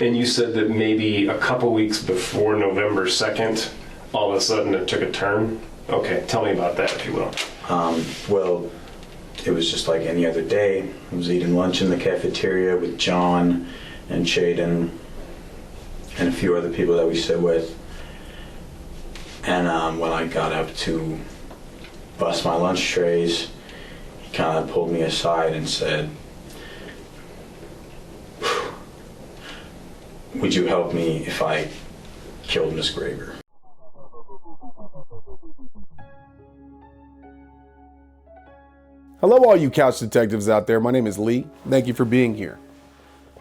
And you said that maybe a couple weeks before November 2nd, all of a sudden it took a turn? Okay, tell me about that, if you will. Well, it was just like any other day. I was eating lunch in the cafeteria with John and Chaden and a few other people that we sit with. And when I got up to bust my lunch trays, he kind of pulled me aside and said, "Would you help me if I killed Miss Graber?" Hello all you couch detectives out there, my name is Lee. Thank you for being here.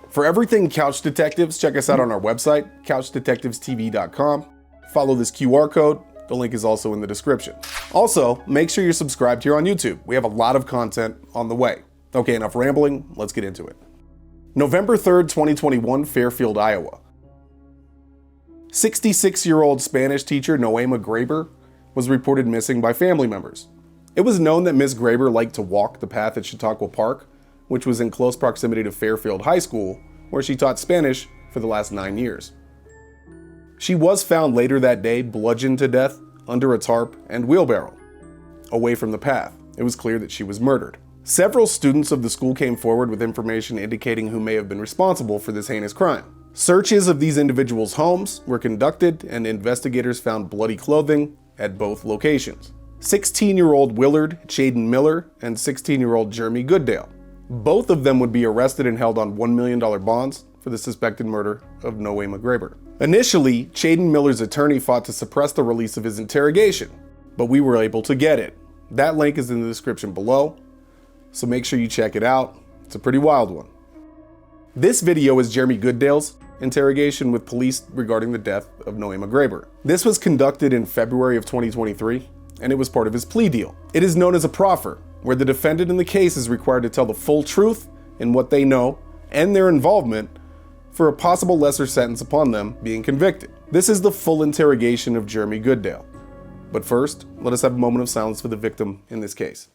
For everything Couch Detectives, check us out on our website, couchdetectivestv.com. Follow this QR code, the link is also in the description. Also, make sure you're subscribed here on YouTube. We have a lot of content on the way. Okay, enough rambling, let's get into it. November 3rd, 2021, Fairfield, Iowa. 66-year-old Spanish teacher Nohema Graber was reported missing by family members. It was known that Ms. Graber liked to walk the path at Chautauqua Park, which was in close proximity to Fairfield High School, where she taught Spanish for the last 9 years. She was found later that day bludgeoned to death under a tarp and wheelbarrow. Away from the path, it was clear that she was murdered. Several students of the school came forward with information indicating who may have been responsible for this heinous crime. Searches of these individuals' homes were conducted and investigators found bloody clothing at both locations. 16-year-old Willard Chaden Miller and 16-year-old Jeremy Goodale. Both of them would be arrested and held on $1 million bonds for the suspected murder of Nohema Graber. Initially, Chaden Miller's attorney fought to suppress the release of his interrogation, but we were able to get it. That link is in the description below, so make sure you check it out. It's a pretty wild one. This video is Jeremy Goodale's interrogation with police regarding the death of Nohema Graber. This was conducted in February of 2023, and it was part of his plea deal. It is known as a proffer, where the defendant in the case is required to tell the full truth in what they know and their involvement for a possible lesser sentence upon them being convicted. This is the full interrogation of Jeremy Goodale. But first, let us have a moment of silence for the victim in this case.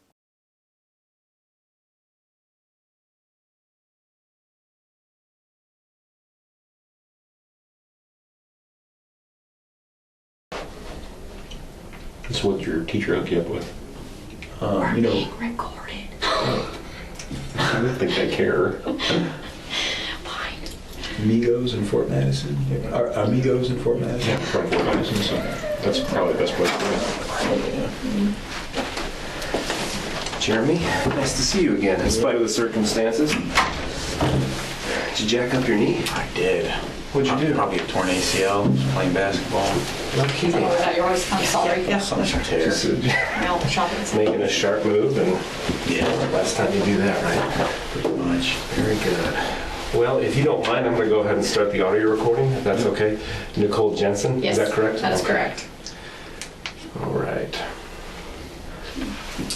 That's what your teacher hooked you up with. We're being recorded. I don't think they care. Fine. Amigos in Fort Madison? Amigos in Fort Madison? Yeah, from Fort Madison, so that's probably the best place to do it. Jeremy, nice to see you again, in spite of the circumstances. Did you jack up your knee? I did. What'd you do? Probably a torn ACL, just playing basketball. No kidding. Oh, is that yours? I'm sorry. Yeah, some tear. Just No, shopping. making a sharp move, and Yeah, last time you do that, right? pretty much. Very good. Well, if you don't mind, I'm going to go ahead and start the audio recording, if that's okay. Nicole Jensen, Yes, is that correct? That is Okay. correct. All right.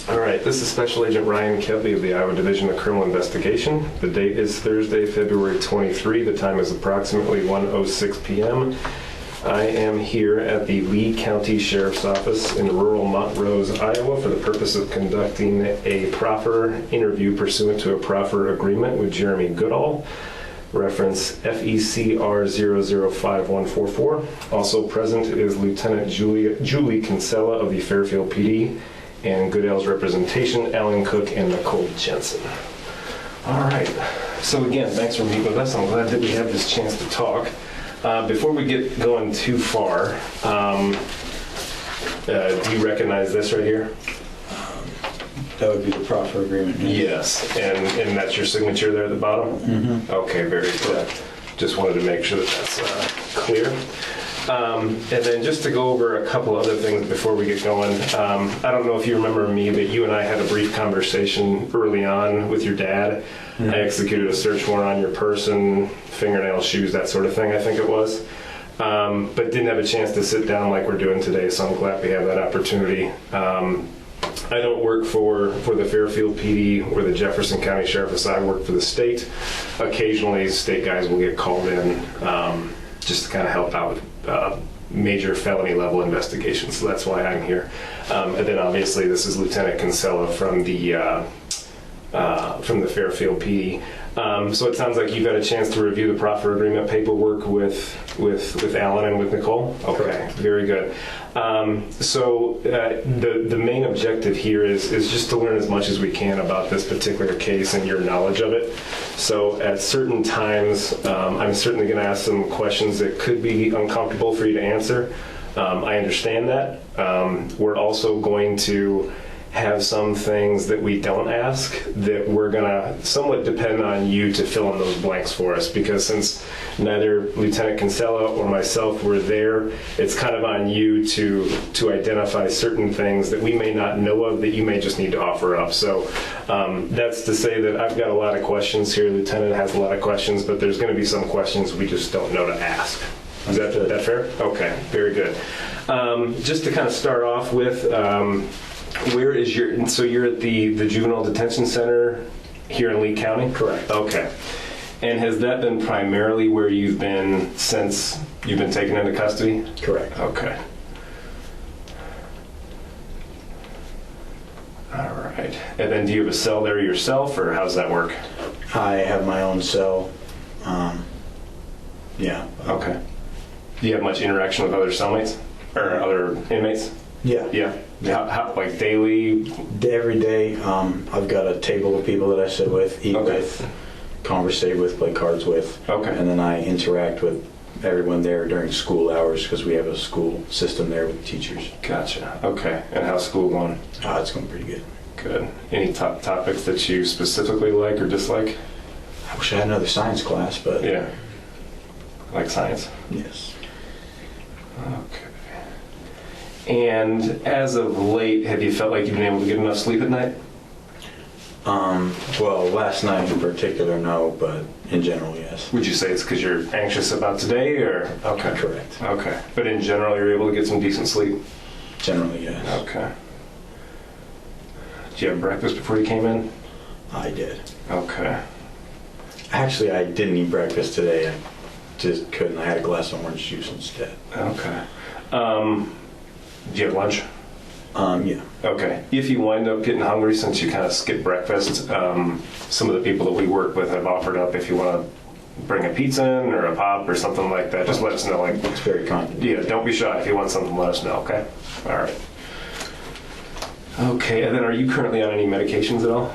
All right, this is Special Agent Ryan Kelly of the Iowa Division of Criminal Investigation. The date is Thursday, February 23. The time is approximately 1:06 p.m. I am here at the Lee County Sheriff's Office in rural Montrose, Iowa, for the purpose of conducting a proffer interview pursuant to a proffer agreement with Jeremy Goodale, reference FECR 005144. Also present is Lieutenant Julie Kinsella of the Fairfield PD, and Goodale's representation, Alan Cook and Nicole Jensen. All right, so again, thanks for meeting with us. I'm glad that we have this chance to talk. Before we get going too far, do you recognize this right here? That would be the proffer agreement. Yes, and that's your signature there at the bottom? Mm-hmm. Okay, very good. Just wanted to make sure that that's clear. And then just to go over a couple other things before we get going, I don't know if you remember me, but you and I had a brief conversation early on with your dad. Mm-hmm. I executed a search warrant on your person, fingernails, shoes, that sort of thing, I think it was. But didn't have a chance to sit down like we're doing today, so I'm glad we have that opportunity. I don't work for the Fairfield PD or the Jefferson County Sheriff's. I work for the state. Occasionally, state guys will get called in just to kind of help out with major felony level investigations. So that's why I'm here. And then obviously, this is Lieutenant Kinsella from the Fairfield PD. So it sounds like you've had a chance to review the proffer agreement paperwork with Alan and with Nicole? Okay, Correct. very good. The main objective here is just to learn as much as we can about this particular case and your knowledge of it. So at certain times, I'm certainly going to ask some questions that could be uncomfortable for you to answer. I understand that. We're also going to have some things that we don't ask that we're going to somewhat depend on you to fill in those blanks for us, because since neither Lieutenant Kinsella or myself were there, it's kind of on you to identify certain things that we may not know of that you may just need to offer up. So that's to say that I've got a lot of questions here. Lieutenant has a lot of questions, but there's going to be some questions we just don't know to ask. Is that fair? Okay, very good. Just to kind of start off with, where is so you're at the juvenile detention center here in Lee County? Correct. Okay. And has that been primarily where you've been since you've been taken into custody? Correct. Okay. All right. And then do you have a cell there yourself, or how's that work? I have my own cell. Yeah. Okay. Do you have much interaction with other cellmates or other inmates? Yeah. Yeah. How, like daily? Every day, I've got a table of people that I sit with, eat Okay. with, conversate with, play cards with. Okay. And then I interact with everyone there during school hours because we have a school system there with teachers. Gotcha. Okay. And how's school going? It's going pretty good. Good. Any topics that you specifically like or dislike? I wish I had another science class, but Yeah. Like science? yes. Okay. And as of late, have you felt like you've been able to get enough sleep at night? Well, last night in particular, no, but in general, yes. Would you say it's because you're anxious about today, or? Okay. Correct. Okay. But in general, you're able to get some decent sleep? Generally, yes. Okay. Did you have breakfast before you came in? I did. Okay. Actually, I didn't eat breakfast today. I just couldn't. I had a glass of orange juice instead. Okay. Do you have lunch? Yeah. Okay. If you wind up getting hungry, since you kind of skipped breakfast, some of the people that we work with have offered up if you want to bring a pizza in or a pop or something like that. Just let us know. Like, It's very kind. yeah, don't be shy. If you want something, let us know. Okay. All right. Okay. And then, are you currently on any medications at all?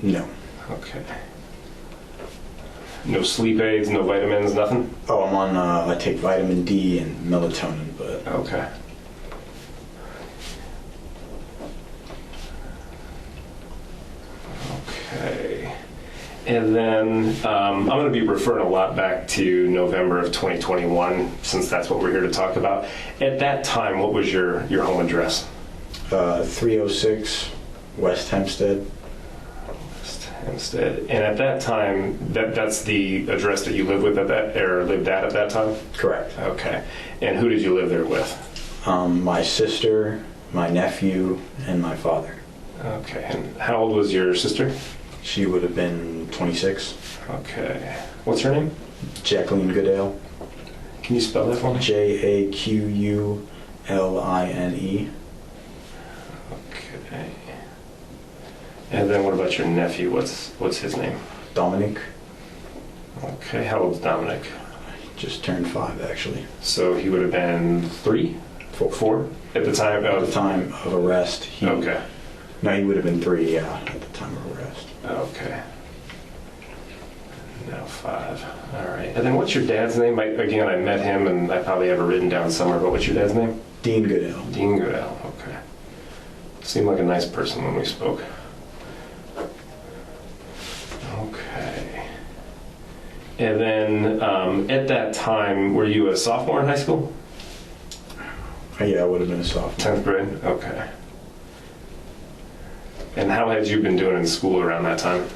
No. Okay. No sleep aids, no vitamins, nothing? Oh, I'm on, I take vitamin D and melatonin, but Okay. Okay. And then I'm going to be referring a lot back to November of 2021, since that's what we're here to talk about. At that time, what was your home address? 306 West Hempstead. Hempstead. And at that time, that's the address that you lived with at that, or lived at that time? Correct. Okay. And who did you live there with? My sister, my nephew, and my father. Okay. And how old was your sister? She would have been 26. Okay. What's her name? Jacqueline Goodale. Can you spell that for me? Jaquuline. Okay. And then what about your nephew? What's his name? Dominic. Okay. How old's Dominic? Just turned 5, actually. So he would have been 3? 4? At the time At of... the time of arrest, he... Okay. No, he would have been 3, yeah, at the time of arrest. Okay. Now 5. All right. And then what's your dad's name? Again, I met him and I probably have it written down somewhere, but what's your dad's name? Dean Goodale. Dean Goodale. Okay. Seemed like a nice person when we spoke. Okay. And then at that time, were you a sophomore in high school? Yeah, I would have been a sophomore. 10th grade? Okay. And how had you been doing in school around that time?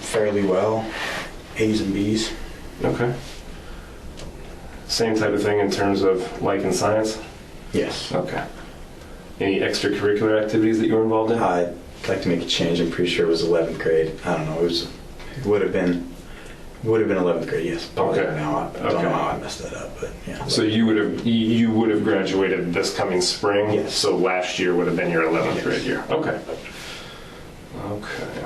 Fairly well. A's and B's. Okay. Same type of thing in terms of like in science? Yes. Okay. Any extracurricular activities that you were involved in? I'd like to make a change. I'm pretty sure it was 11th grade. I don't know. It would have been 11th grade. Yes. Probably Okay. now. I don't Okay. know how I messed that up, but yeah. So you would have graduated this coming spring. Yes. So last year would have been your 11th Yes. grade year. Okay. Okay.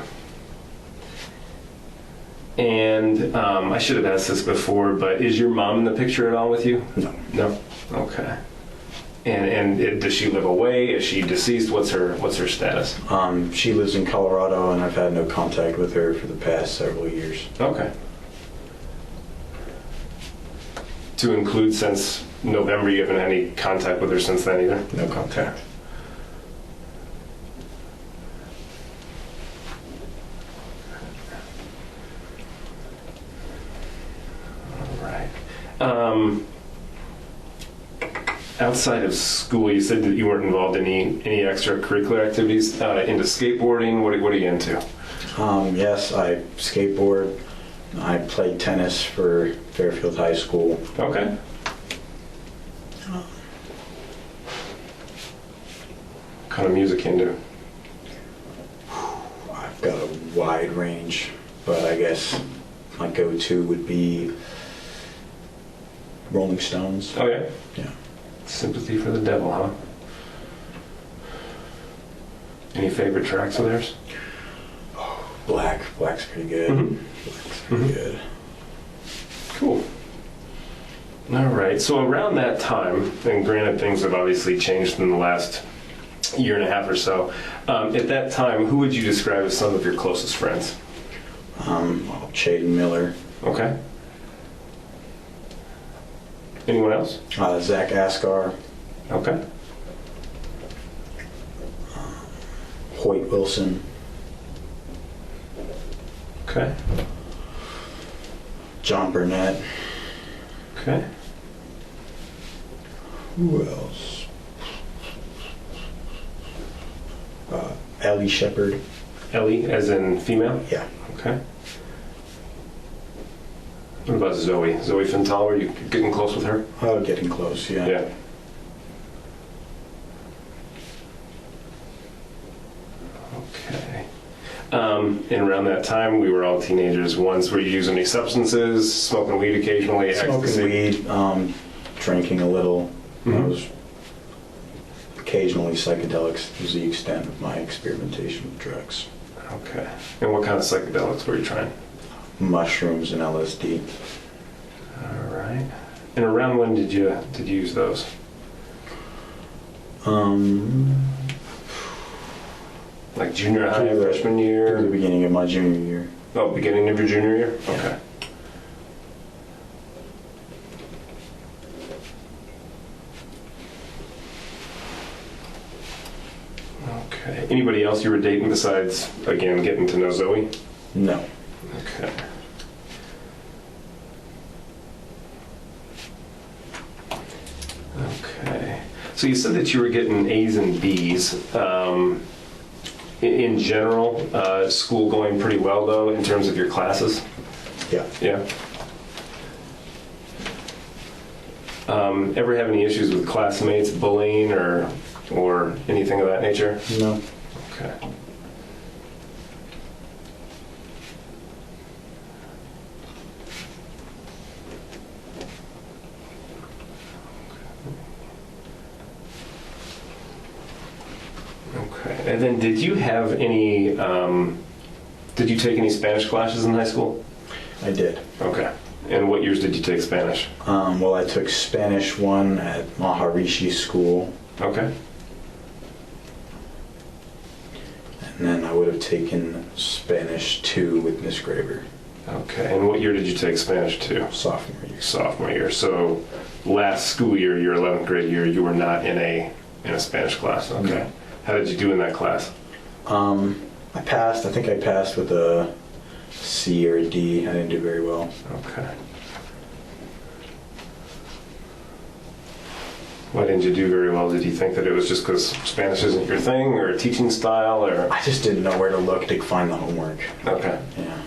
And I should have asked this before, but is your mom in the picture at all with you? No. No. Okay. And does she live away? Is she deceased? What's her status? She lives in Colorado, and I've had no contact with her for the past several years. Okay. To include since November, you haven't had any contact with her since then either? No contact. All right. Outside of school, you said that you weren't involved in any extracurricular activities. Into skateboarding, what are you into? Yes, I skateboard. I played tennis for Fairfield High School. Okay. What kind of music you into? I've got a wide range, but I guess my go-to would be Rolling Stones. Oh yeah. Yeah. Sympathy for the Devil, huh? Any favorite tracks of theirs? Black's pretty good. Mhm. Black's pretty good. Cool. All right. So around that time, and granted things have obviously changed in the last year and a half or so, at that time, who would you describe as some of your closest friends? Shaden Miller, Okay. Anyone else? Zach Ascar, Okay. Hoyt Wilson, Okay. John Burnett. Okay. Who else? Ellie Shepard. Ellie, as in female? Yeah. Okay. What about Zoe? Zoe Fintal, were you getting close with her? Oh, getting close, yeah. Yeah. Okay. And around that time, we were all teenagers. Once, were you using any substances, smoking weed occasionally, Smoking ecstasy? weed, drinking a little. Mhm. I was occasionally psychedelics was the extent of my experimentation with drugs. Okay. And what kind of psychedelics were you trying? Mushrooms and LSD. All right. And around when did you use those? Like junior high, Through the- freshman Through the year? beginning of my junior year. Oh, beginning of your junior year? Yeah. Okay. Okay. Anybody else you were dating besides, again, getting to know Zoe? No. Okay. Okay. So you said that you were getting A's and B's. In general, school going pretty well though in terms of your classes? Yeah. Yeah. Ever have any issues with classmates, bullying, or anything of that nature? No. Okay. Okay. And then did you have any, did you take any Spanish classes in high school? I did. Okay. And what years did you take Spanish? Well, I took Spanish 1 at Maharishi School, Okay. and then I would have taken Spanish 2 with Miss Graber, Okay. And what year did you take Spanish to? sophomore year. Sophomore year. So last school year, your 11th grade year, you were not in a Spanish class. Okay. No. How did you do in that class? I passed. I think I passed with a C or a D. I didn't do very well. Okay. Why didn't you do very well? Did you think that it was just because Spanish isn't your thing, or teaching style, or? I just didn't know where to look to find the homework. Okay. Yeah.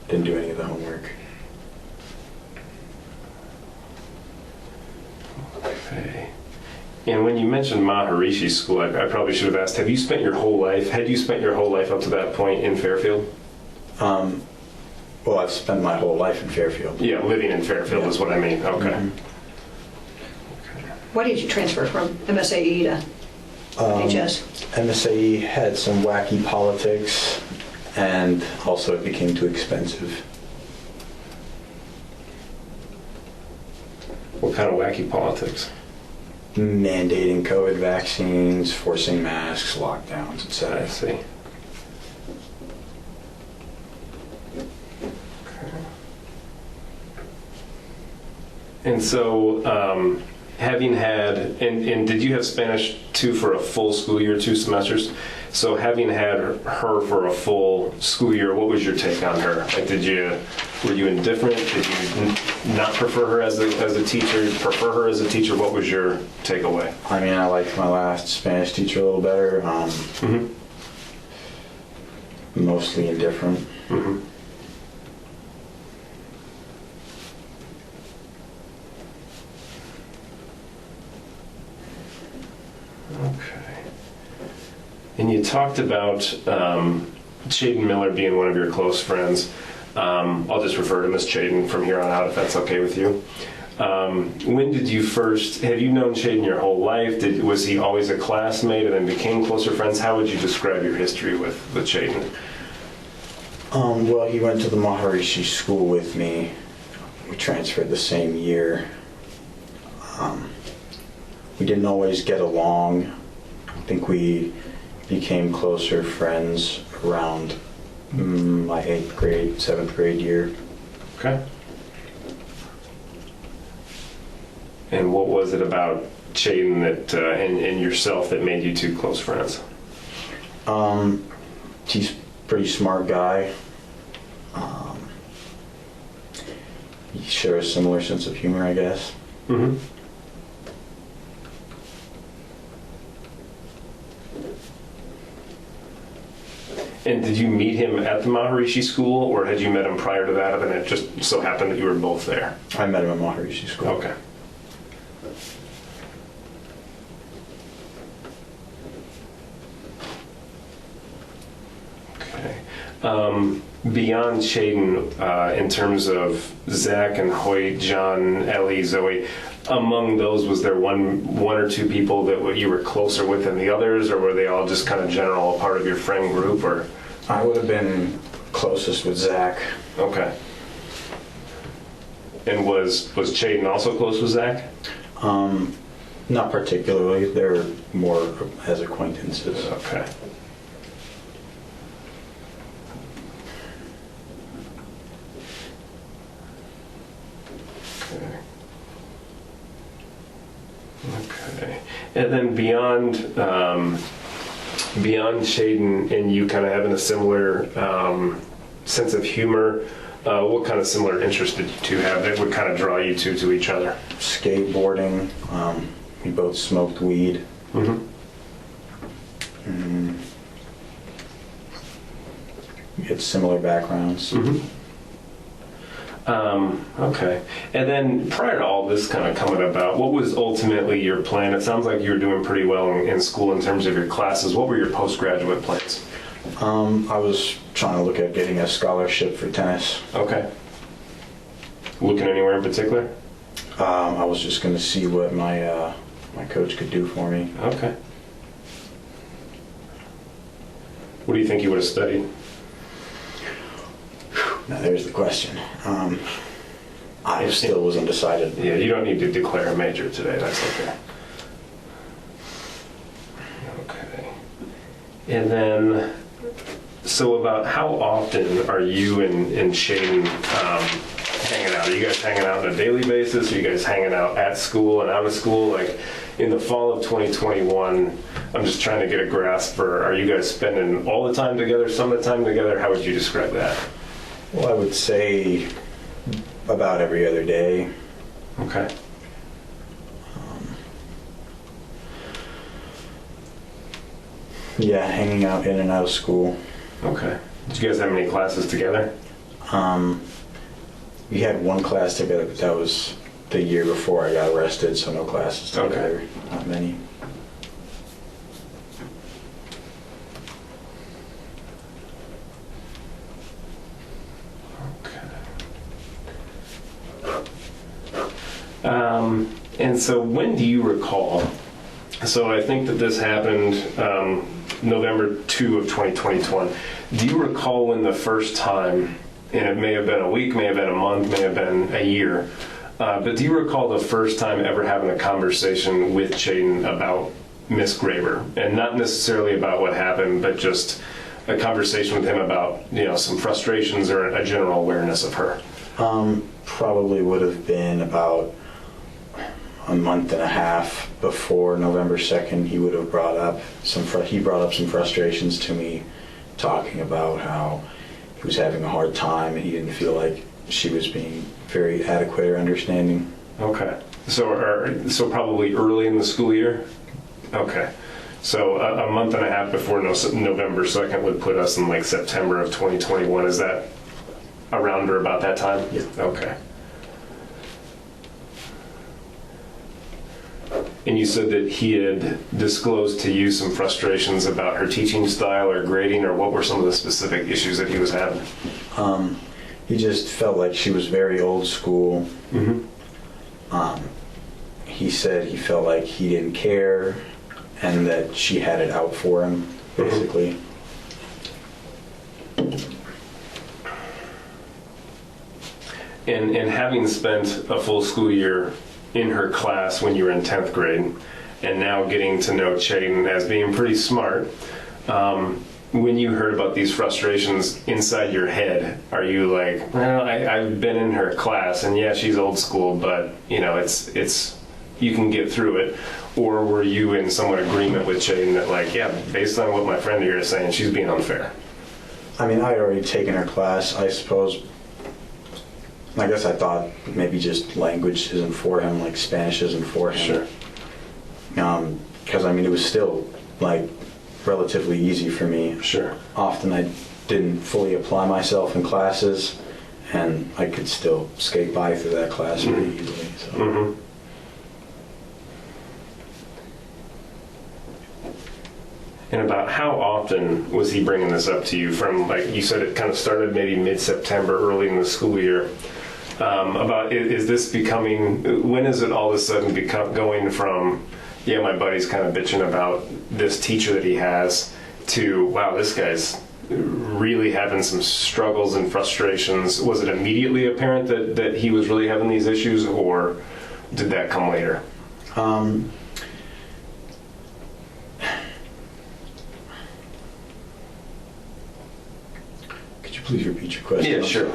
Didn't do any of the homework. Okay. And when you mentioned Maharishi School, I probably should have asked, had you spent your whole life up to that point in Fairfield? Well, I've spent my whole life in Fairfield. Yeah, living in Fairfield is what I mean. Okay. Mhm. Why did you transfer from MSAE to HS. MSAE had some wacky politics, and also it became too expensive. What kind of wacky politics? Mandating COVID vaccines, forcing masks, lockdowns, I etc. see. And so, having had, and did you have Spanish too for a full school year, 2 semesters? So having had her for a full school year, what was your take on her? Like, were you indifferent? Did you not prefer her as a teacher? Prefer her as a teacher? What was your takeaway? I mean, I liked my last Spanish teacher a little better. Mostly indifferent. Mm-hmm. Okay. And you talked about Chaden Miller being one of your close friends. I'll just refer to him as Chaden from here on out, if that's okay with you. When did you have you known Chaden your whole life? Was he always a classmate and then became closer friends? How would you describe your history with Chaden? Well, he went to the Maharishi school with me. We transferred the same year. We didn't always get along. I think we became closer friends around my 8th grade, 7th grade year. Okay. And what was it about Chaden that and yourself that made you 2 close friends? He's a pretty smart guy. He shares a similar sense of humor, I guess. Mm-hmm. And did you meet him at the Maharishi school, or had you met him prior to that, and it just so happened that you were both there? I met him at Maharishi school. Okay. Okay. Beyond Chaden, in terms of Zach and Hoyt, John, Ellie, Zoe, among those, was there one or 2 people that you were closer with than the others, or were they all just kind of general part of your friend group? Or I would have been closest with Zach. okay. And was Chaden also close with Zach? Not particularly. They're more as acquaintances. Okay. Okay. And then beyond Chaden and you kind of having a similar sense of humor, what kind of similar interests did you 2 have that would kind of draw you 2 to each other? Skateboarding. We both smoked weed. Mm-hmm. We had similar backgrounds. Mm-hmm. Okay. And then prior to all this kind of coming about, what was ultimately your plan? It sounds like you were doing pretty well in school in terms of your classes. What were your postgraduate plans? I was trying to look at getting a scholarship for tennis. Okay. Looking anywhere in particular? I was just going to see what my my coach could do for me. Okay. What do you think you would have studied? Now there's the question. I still was undecided. Yeah, you don't need to declare a major today. That's okay. Okay. And then, so about how often are you and Chaden hanging out? Are you guys hanging out on a daily basis? Are you guys hanging out at school and out of school? Like in the fall of 2021, I'm just trying to get a grasp for, are you guys spending all the time together, some of the time together? How would you describe that? Well, I would say about every other day. Okay. Yeah, hanging out in and out of school. Okay. Did you guys have any classes together? We had one class together, but that was the year before I got arrested, so no classes together. Okay. Not many. And so when do you recall So I think that this happened November 2 of 2021. Do you recall when the first time, and it may have been a week, may have been a month, may have been a year, but do you recall the first time ever having a conversation with Chaden about Miss Graber? And not necessarily about what happened, but just a conversation with him about, some frustrations or a general awareness of her. Probably would have been about a month and a half before November 2nd. He would have brought up some frustrations to me, talking about how he was having a hard time and he didn't feel like she was being very adequate or understanding. Okay. So probably early in the school year? Okay. So a month and a half before November 2nd would put us in like September of 2021. Is that around or about that time? Yeah. Okay. And you said that he had disclosed to you some frustrations about her teaching style or grading, or what were some of the specific issues that he was having? He just felt like she was very old school. Mm-hmm. He said he felt like he didn't care and that she had it out for him, basically. And having spent a full school year in her class when you were in 10th grade, and now getting to know Chaden as being pretty smart, when you heard about these frustrations inside your head, are you like, well, I've been in her class, and yeah, she's old school, but it's you can get through it? Or were you in somewhat agreement with Chaden that, like, yeah, based on what my friend here is saying, she's being unfair? I mean, I had already taken her class, I suppose. I guess I thought maybe just language isn't for him, like Spanish isn't for him. Sure. Because, I mean, it was still, like, relatively easy for me. Sure. Often I didn't fully apply myself in classes, and I could still skate by through that class pretty easily. So. Mm-hmm. And about how often was he bringing this up to you? From, like you said, it kind of started maybe mid-September, early in the school year. Is this becoming, when is it all of a sudden going from, yeah, my buddy's kind of bitching about this teacher that he has, to, wow, this guy's really having some struggles and frustrations? Was it immediately apparent that he was really having these issues, or did that come later? Please repeat your question. Yeah, sure.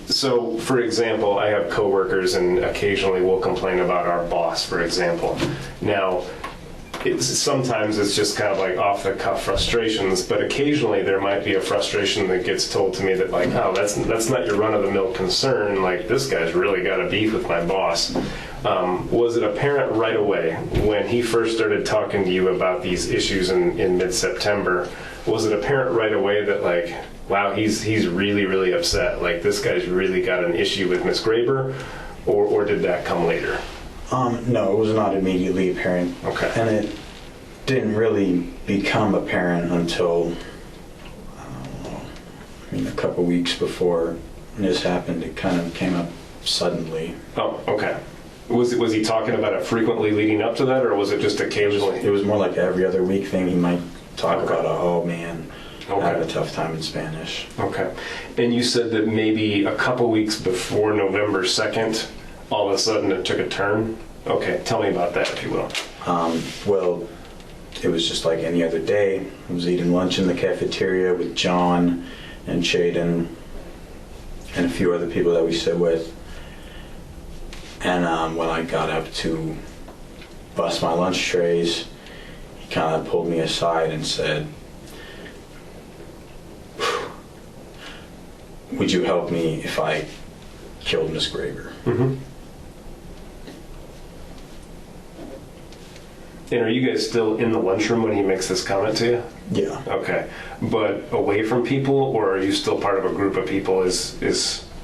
So, for example, I have coworkers, and occasionally we'll complain about our boss, for example. Now, sometimes it's just kind of like off-the-cuff frustrations, but occasionally there might be a frustration that gets told to me that, like, oh, that's not your run-of-the-mill concern. Like, this guy's really got a beef with my boss. Was it apparent right away when he first started talking to you about these issues in mid-September? Was it apparent right away that, like, wow, he's really, really upset, like, this guy's really got an issue with Miss Graber, or did that come later? No, it was not immediately apparent. Okay. And it didn't really become apparent until, a couple weeks before this happened. It kind of came up suddenly. Oh, okay. Was he talking about it frequently leading up to that, or was it just occasionally? It was more like every other week thing. He might talk about, oh man, okay, I have a tough time in Spanish. Okay. And you said that maybe a couple weeks before November 2nd, all of a sudden it took a turn? Okay, tell me about that, if you will. Well, it was just like any other day. I was eating lunch in the cafeteria with John and Chaden and a few other people that we sit with. And when I got up to bust my lunch trays, he kind of pulled me aside and said, would you help me if I killed Miss Graber? Mm-hmm. And are you guys still in the lunchroom when he makes this comment to you? Yeah. Okay. But away from people, or are you still part of a group of people? Is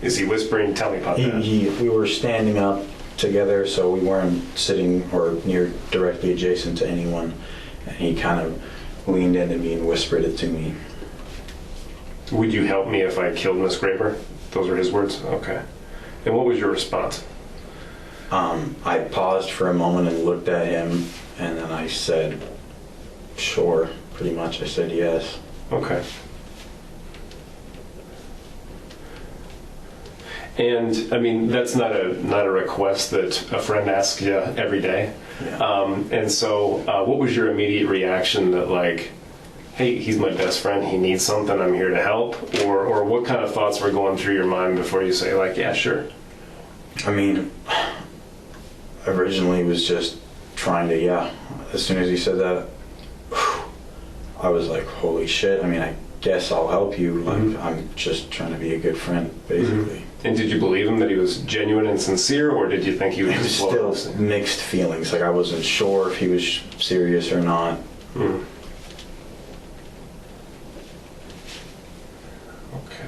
he whispering? Tell me about that. We were standing up together, so we weren't sitting or near directly adjacent to anyone. And he kind of leaned into me and whispered it to me. Would you help me if I killed Miss Graber? Those were his words? Okay. And what was your response? I paused for a moment and looked at him, and then I said, sure, pretty much. I said yes. Okay. And I mean, that's not a request that a friend asks you every day. Yeah. And so, what was your immediate reaction that like, hey, he's my best friend, he needs something, I'm here to help? Or what kind of thoughts were going through your mind before you say like, yeah, sure? I mean, originally was just trying to, yeah. As soon as he said that, I was like, holy shit. I mean, I guess I'll help you. Like, I'm just trying to be a good friend, basically. And did you believe him that he was genuine and sincere, or did you think he was It was just blowing still up? mixed feelings. Like, I wasn't sure if he was serious or not. Okay.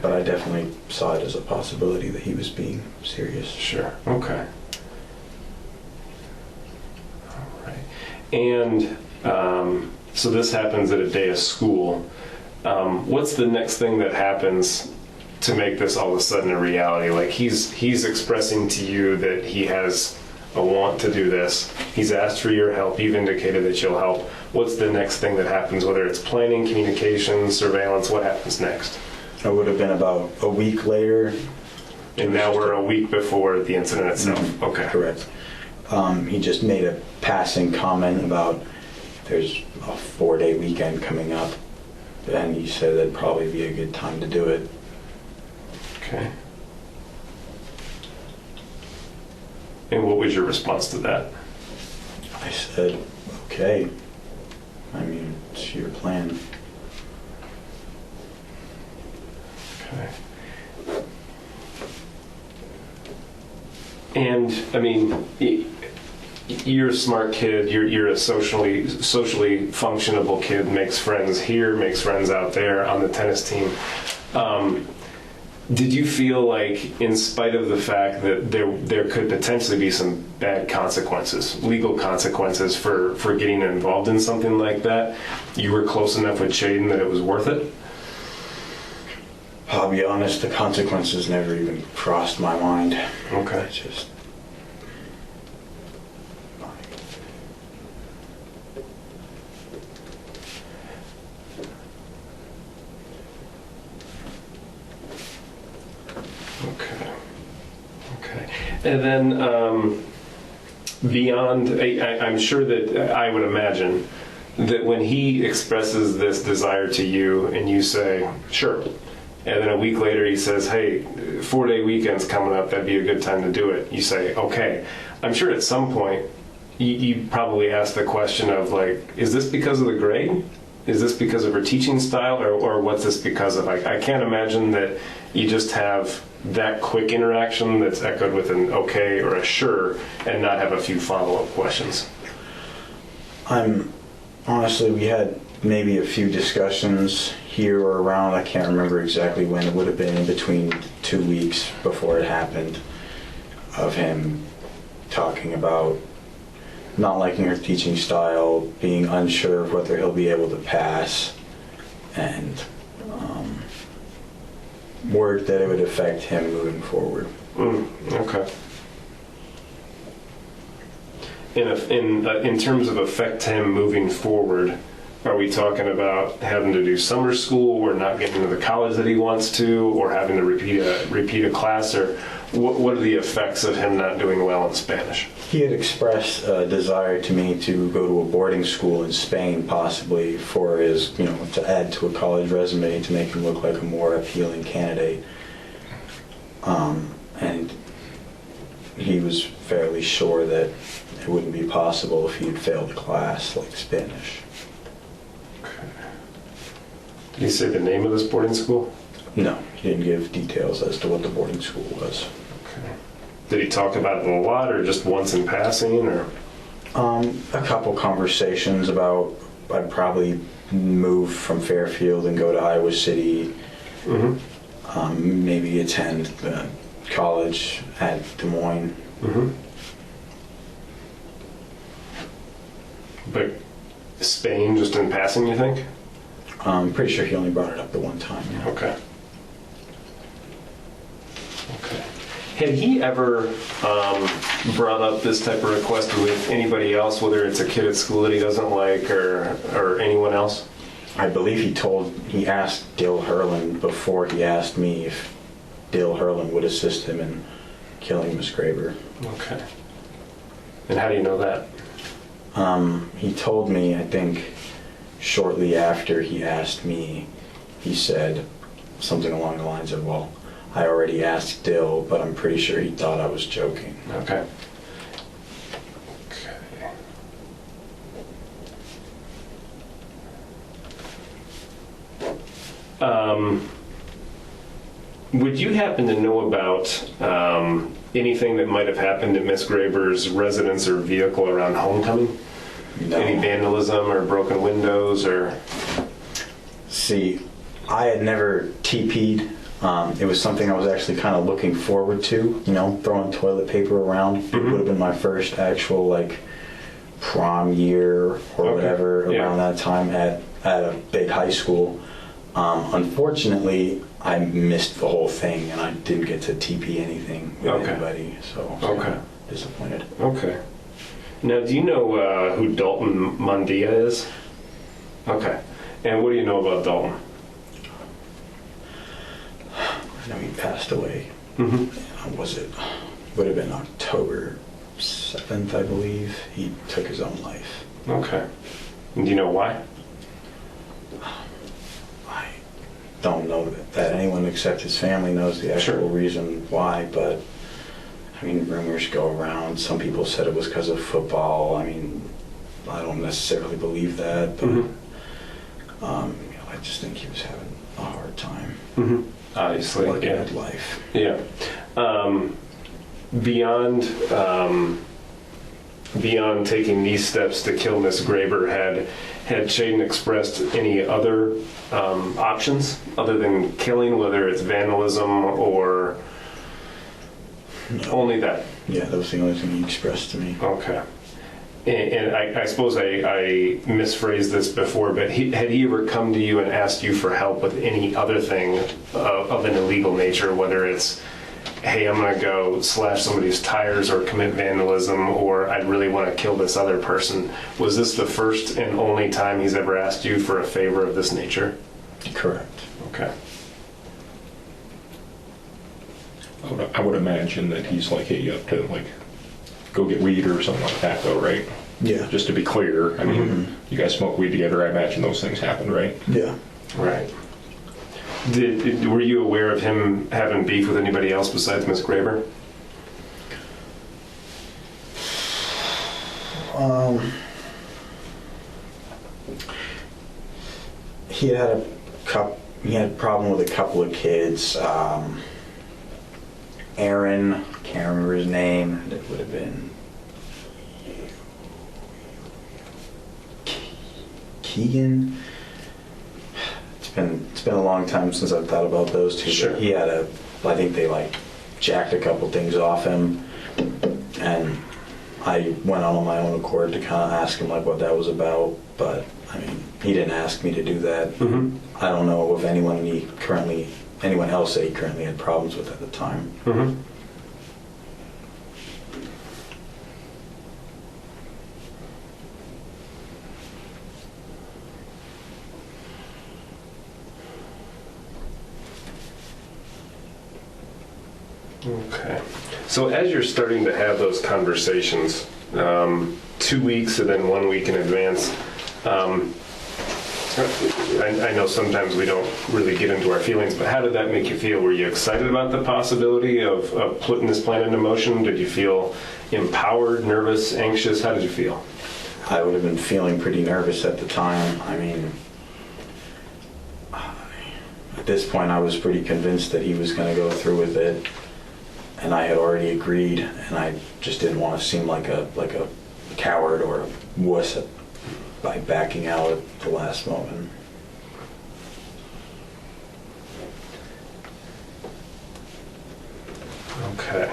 But I definitely saw it as a possibility that he was being serious. Sure. Okay. All right. And so this happens at a day of school. What's the next thing that happens to make this all of a sudden a reality? Like he's expressing to you that he has a want to do this. He's asked for your help. You've indicated that you'll help. What's the next thing that happens? Whether it's planning, communication, surveillance, what happens next? It would have been about a week later. And now we're a week before the incident itself. Mhm. Okay. Correct. He just made a passing comment about there's a 4-day weekend coming up, and he said that'd probably be a good time to do it. Okay. And what was your response to that? I said, okay. I mean, it's your plan. Okay. And I mean, you're a smart kid. You're a socially functionable kid. Makes friends here, makes friends out there on the tennis team. Did you feel like, in spite of the fact that there could potentially be some bad consequences, legal consequences for getting involved in something like that, you were close enough with Shaden that it was worth it? I'll be honest, the consequences never even crossed my mind. Okay. It's just... Okay. And then beyond, I'm sure that I would imagine that when he expresses this desire to you and you say, sure, and then a week later he says, hey, 4-day weekend's coming up, that'd be a good time to do it. You say, okay. I'm sure at some point you probably ask the question of like, is this because of the grade? Is this because of her teaching style, or what's this because of? I can't imagine that you just have that quick interaction that's echoed with an okay or a sure and not have a few follow-up questions. Honestly, we had maybe a few discussions here or around. I can't remember exactly when. It would have been in between 2 weeks before it happened, of him talking about not liking her teaching style, being unsure of whether he'll be able to pass, and word that it would affect him moving forward. Okay. In terms of affect him moving forward, are we talking about having to do summer school, or not getting into the college that he wants to, or having to repeat a class, or what are the effects of him not doing well in Spanish? He had expressed a desire to me to go to a boarding school in Spain, possibly for his, to add to a college resume to make him look like a more appealing candidate. And he was fairly sure that it wouldn't be possible if he had failed a class like Spanish. Okay. Did he say the name of this boarding school? No, he didn't give details as to what the boarding school was. Okay. Did he talk about it a lot, or just once in passing, or? A couple conversations about I'd probably move from Fairfield and go to Iowa City. Mm-hmm. Maybe attend the college at Des Moines. Mm-hmm. But Spain, just in passing, you think? I'm pretty sure he only brought it up the one time. Yeah. Okay. Okay. Had he ever brought up this type of request with anybody else, whether it's a kid at school that he doesn't like or anyone else? I believe he asked Dill Hurlin before he asked me if Dill Hurlin would assist him in killing Miss Graber. Okay. And how do you know that? He told me, I think, shortly after he asked me, he said something along the lines of, well, I already asked Dill, but I'm pretty sure he thought I was joking. Okay. Would you happen to know about anything that might have happened at Miss Graber's residence or vehicle around homecoming? No. Any vandalism or broken windows or? See, I had never TP'd. It was something I was actually kind of looking forward to, you know, throwing toilet paper around. It would have been my first actual, like, prom year or whatever around that time at a big high school. Unfortunately, I missed the whole thing and I didn't get to TP anything with anybody, so I was disappointed. Okay. Now, do you know who Dalton Mundia is? Okay. And what do you know about Dalton? I know he passed away. Mm-hmm. Would have been October 7th, I believe. He took his own life. Okay. And do you know why? I don't know that anyone except his family knows the actual reason why, but I mean, rumors go around. Some people said it was because of football. I mean, I don't necessarily believe that, but you know, I just think he was having a hard time. Obviously, working at life. Yeah. Beyond taking these steps to kill Miss Graber, had Shaden expressed any other options other than killing, whether it's vandalism or only that? Yeah, that was the only thing he expressed to me. Okay. And I suppose I misphrased this before, but had he ever come to you and asked you for help with any other thing of an illegal nature, whether it's, hey, I'm going to go slash somebody's tires or commit vandalism, or I'd really want to kill this other person? Was this the first and only time he's ever asked you for a favor of this nature? Correct. Okay. I would imagine that he's like hit you up to like go get weed or something like that, though, right? Yeah. Just to be clear, I mean, you guys smoke weed together. I imagine those things happen, right? Yeah. Right. Were you aware of him having beef with anybody else besides Miss Graber? He had a problem with a couple of kids. Aaron, can't remember his name. It would have been Keegan. It's been a long time since I've thought about those two. Sure. He had I think they like jacked a couple things off him, and I went on my own accord to kind of ask him like what that was about. But I mean, he didn't ask me to do that. I don't know of anyone else that he currently had problems with at the time. Okay. So as you're starting to have those conversations, 2 weeks and then 1 week in advance, I know sometimes we don't really get into our feelings, but how did that make you feel? Were you excited about the possibility of putting this plan into motion? Did you feel empowered, nervous, anxious? How did you feel? I would have been feeling pretty nervous at the time. I mean, at this point I was pretty convinced that he was going to go through with it, and I had already agreed, and I just didn't want to seem like a coward or a wuss by backing out at the last moment. Okay.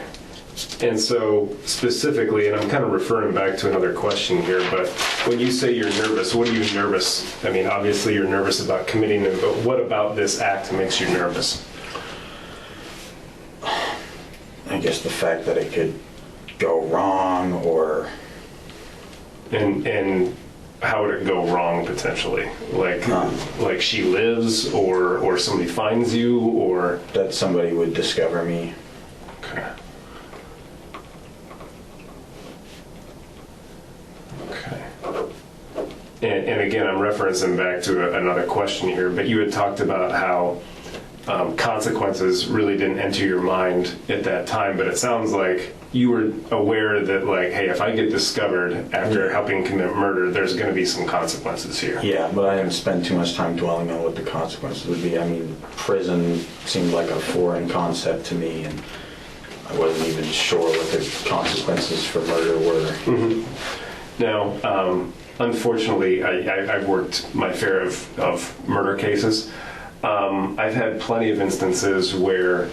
And so specifically, and I'm kind of referring back to another question here, but when you say you're nervous, what are you nervous? I mean, obviously you're nervous about committing it, but what about this act makes you nervous? I guess the fact that it could go wrong, or And how would it go wrong potentially? Like she lives, or somebody finds you, or that somebody would discover me. okay. Okay. And again, I'm referencing back to another question here, but you had talked about how consequences really didn't enter your mind at that time, but it sounds like you were aware that, like, hey, if I get discovered after helping commit murder, there's going to be some consequences here. Yeah, but I didn't spend too much time dwelling on what the consequences would be. I mean, prison seemed like a foreign concept to me, and I wasn't even sure what the consequences for murder were. Mm-hmm. Now, unfortunately, I've worked my fair of murder cases. I've had plenty of instances where,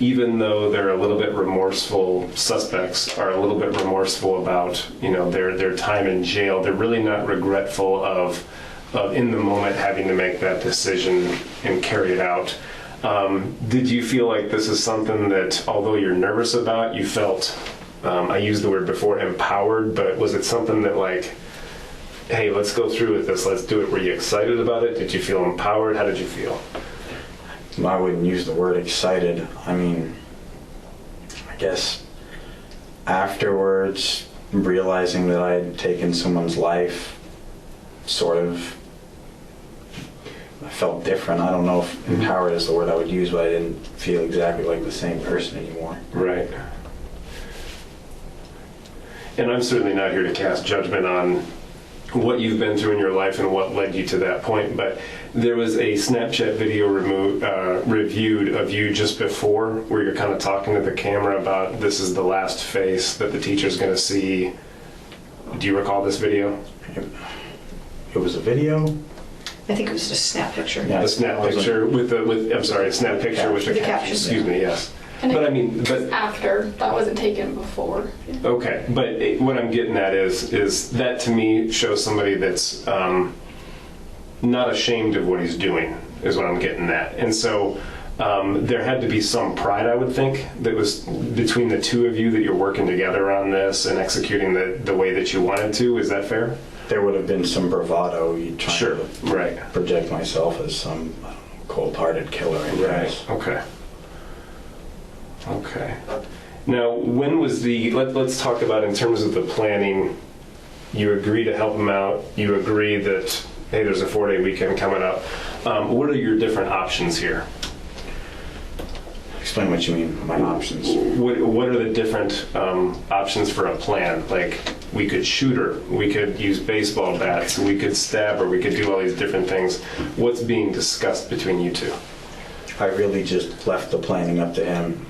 even though they're a little bit remorseful, suspects are a little bit remorseful about, you know, their time in jail, they're really not regretful of in the moment having to make that decision and carry it out. Did you feel like this is something that, although you're nervous about, you felt, I used the word before, empowered, but was it something that, like, hey, let's go through with this, let's do it? Were you excited about it? Did you feel empowered? How did you feel? I wouldn't use the word excited. I mean, I guess afterwards, realizing that I had taken someone's life, sort of, I felt different. I don't know if empowered is the word I would use, but I didn't feel exactly like the same person anymore. Right. And I'm certainly not here to cast judgment on what you've been through in your life and what led you to that point, but there was a Snapchat video reviewed of you just before, where you're kind of talking to the camera about this is the last face that the teacher's going to see. Do you recall this video? It was a video? I think it was just a snap picture. Yeah. The snap picture with I'm sorry, a snap picture with the With the caption. caption. Excuse me, yes. And But it I mean, was but after. That wasn't taken before. okay, but what I'm getting at is that, to me, shows somebody that's not ashamed of what he's doing, is what I'm getting at. And so there had to be some pride, I would think, that was between the two of you, that you're working together on this and executing the way that you wanted to. Is that fair? There would have been some bravado. You trying Sure, to right. project myself as some, I don't know, cold-hearted killer, I guess. Okay. Okay. Now, when was let's talk about, in terms of the planning, you agree to help him out, you agree that, hey, there's a 4-day weekend coming up. What are your different options here? Explain what you mean, my options. What are the different options for a plan? Like, we could shoot her, we could use baseball bats, we could stab her, we could do all these different things. What's being discussed between you two? I really just left the planning up to him.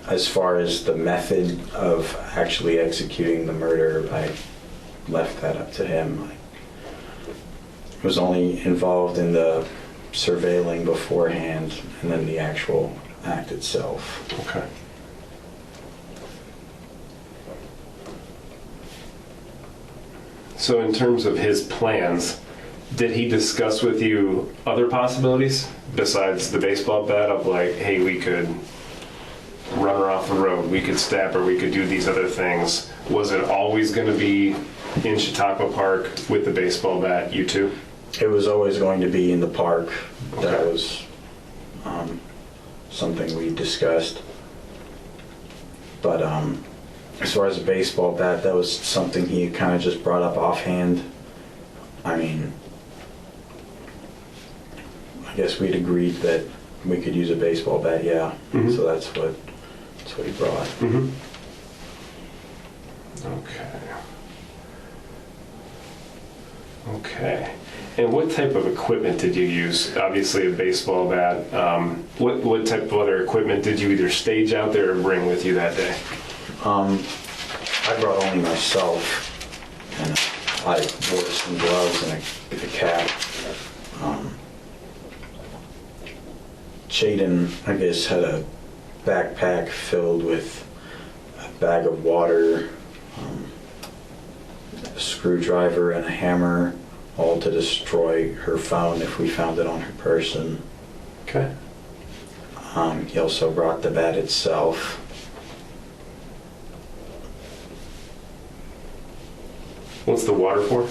As far as the method of actually executing the murder, I left that up to him. I was only involved in the surveilling beforehand, and then the actual act itself. Okay. So in terms of his plans, did he discuss with you other possibilities besides the baseball bat of, like, hey, we could run her off the road, we could stab her, we could do these other things? Was it always going to be in Chautauqua Park with the baseball bat, you two? It was always going to be in the park. Okay. That was something we discussed. But as far as a baseball bat, that was something he kind of just brought up offhand. I mean, I guess we'd agreed that we could use a baseball bat, yeah. Mhm. So that's what he brought. Mm-hmm. Okay. Okay. And what type of equipment did you use? Obviously a baseball bat. What type of other equipment did you either stage out there or bring with you that day? I brought only myself, and I wore some gloves and a cap. Jaden, I guess, had a backpack filled with a bag of water, a screwdriver and a hammer, all to destroy her phone if we found it on her person. Okay. He also brought the bat itself. What's the water for?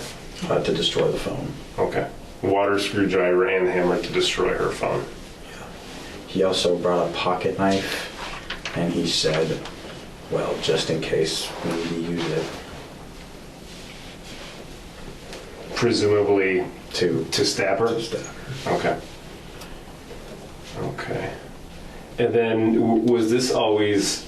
To destroy the phone. Okay. Water, screwdriver, and hammer to destroy her phone. He also brought a pocket knife, and he said, well, just in case we need to use it Presumably to stab her? stab her. Okay. Okay. And then was this always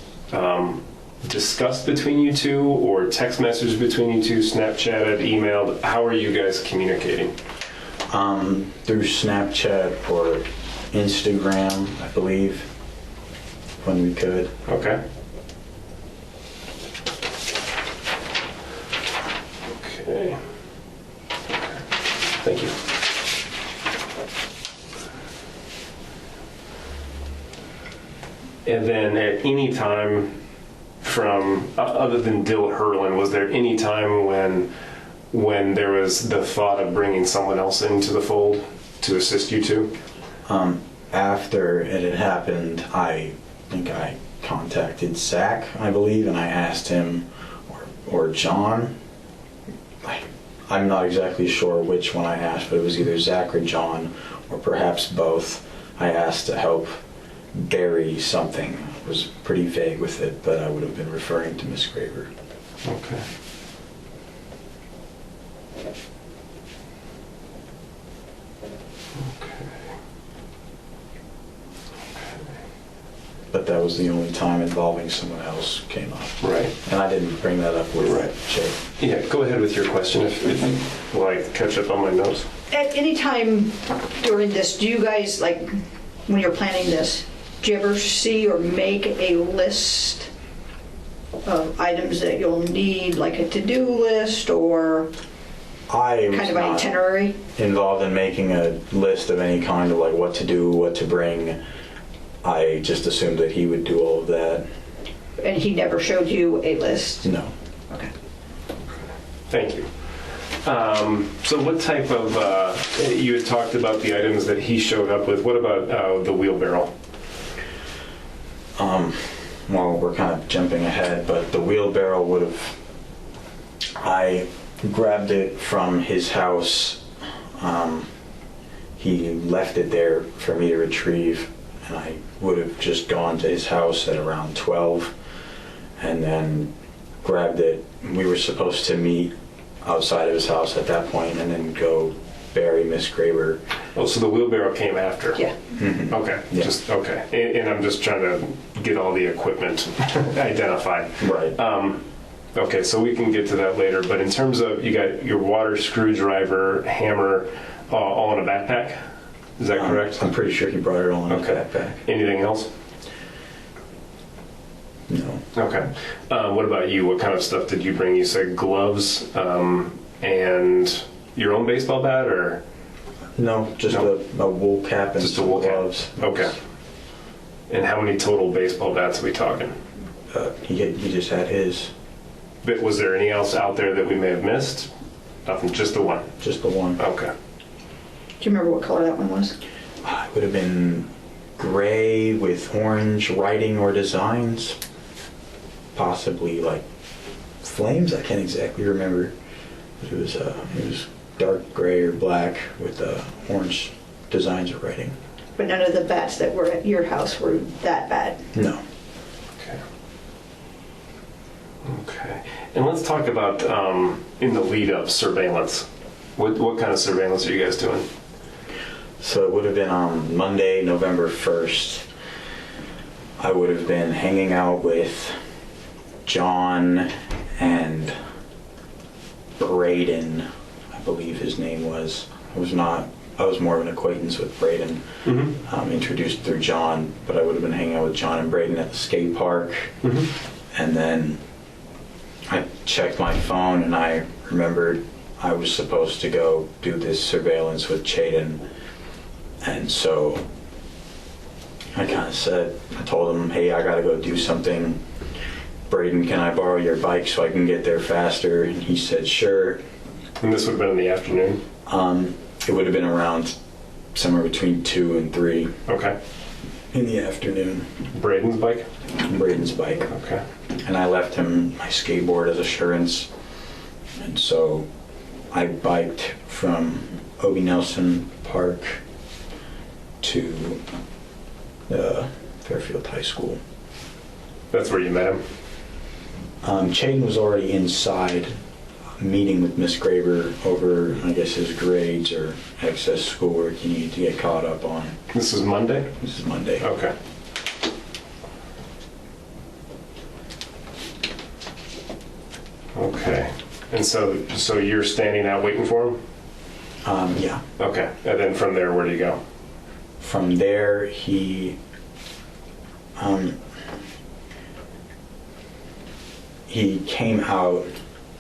discussed between you two, or text message between you two, Snapchatted, emailed? How are you guys communicating? Through Snapchat or Instagram, I believe, when we could. Okay. Okay. Thank you. And then at any time from, other than Dill Hurlin, was there any time when there was the thought of bringing someone else into the fold to assist you two? After it had happened, I think I contacted Zach, I believe, and I asked him, or John. I'm not exactly sure which one I asked, but it was either Zach or John, or perhaps both. I asked to help bury something. I was pretty vague with it, but I would have been referring to Miss Graber. Okay. But that was the only time involving someone else came up. Right. And I didn't bring that up with Right. Jake. Yeah, go ahead with your question if while I catch up on my notes. At any time during this, do you guys, like, when you're planning this, do you ever see or make a list of items that you'll need, like a to-do list or I was kind of an not itinerary? involved in making a list of any kind of like what to do, what to bring. I just assumed that he would do all of that. And he never showed you a list? No. Okay. Thank you. So what type of, you had talked about the items that he showed up with. What about the wheelbarrow? Well, we're kind of jumping ahead, but the wheelbarrow would have, I grabbed it from his house. He left it there for me to retrieve, and I would have just gone to his house at around 12 and then grabbed it. We were supposed to meet outside of his house at that point and then go bury Miss Graber. Oh, so the wheelbarrow came after? Yeah. Okay, Yeah. just, okay. And I'm just trying to get all the equipment identified. Right. Okay, so we can get to that later, but in terms of, you got your water, screwdriver, hammer, all in a backpack? Is that correct? I'm pretty sure he brought it all in his Okay. backpack. Anything else? No. Okay. What about you? What kind of stuff did you bring? You said gloves and your own baseball bat, or? No, just No. a wool cap and Just a some wool cap. gloves. Okay. And how many total baseball bats are we talking? He just had his, But was there anything else out there that we may have missed? Nothing, just the one. just the one. Okay. Do you remember what color that one was? It would have been gray with orange writing or designs. Possibly like flames. I can't exactly remember. But it was dark gray or black with orange designs of writing. But none of the bats that were at your house were that bad. No. Okay. Okay. And let's talk about in the lead up surveillance. What kind of surveillance are you guys doing? So it would have been on Monday, November 1st. I would have been hanging out with John and Braden, I believe his name was. I was more of an acquaintance with Braden, introduced through John, but I would have been hanging out with John and Braden at the skate park. And then I checked my phone and I remembered I was supposed to go do this surveillance with Chaden. And so I kind of said, I told him, hey, I gotta go do something. Braden, can I borrow your bike so I can get there faster? And he said, sure. And this would have been in the afternoon? It would have been around somewhere between 2 and 3. Okay. in the afternoon. Braden's bike? Braden's bike. Okay. And I left him my skateboard as assurance. And so I biked from Obie Nelson Park to Fairfield High School. That's where you met him? Chaden was already inside meeting with Miss Graber over, I guess, his grades or excess schoolwork he needed to get caught up on. This is Monday? This is Monday. Okay. Okay. And so you're standing out waiting for him? Yeah. Okay. And then from there, where do you go? From there, he came out,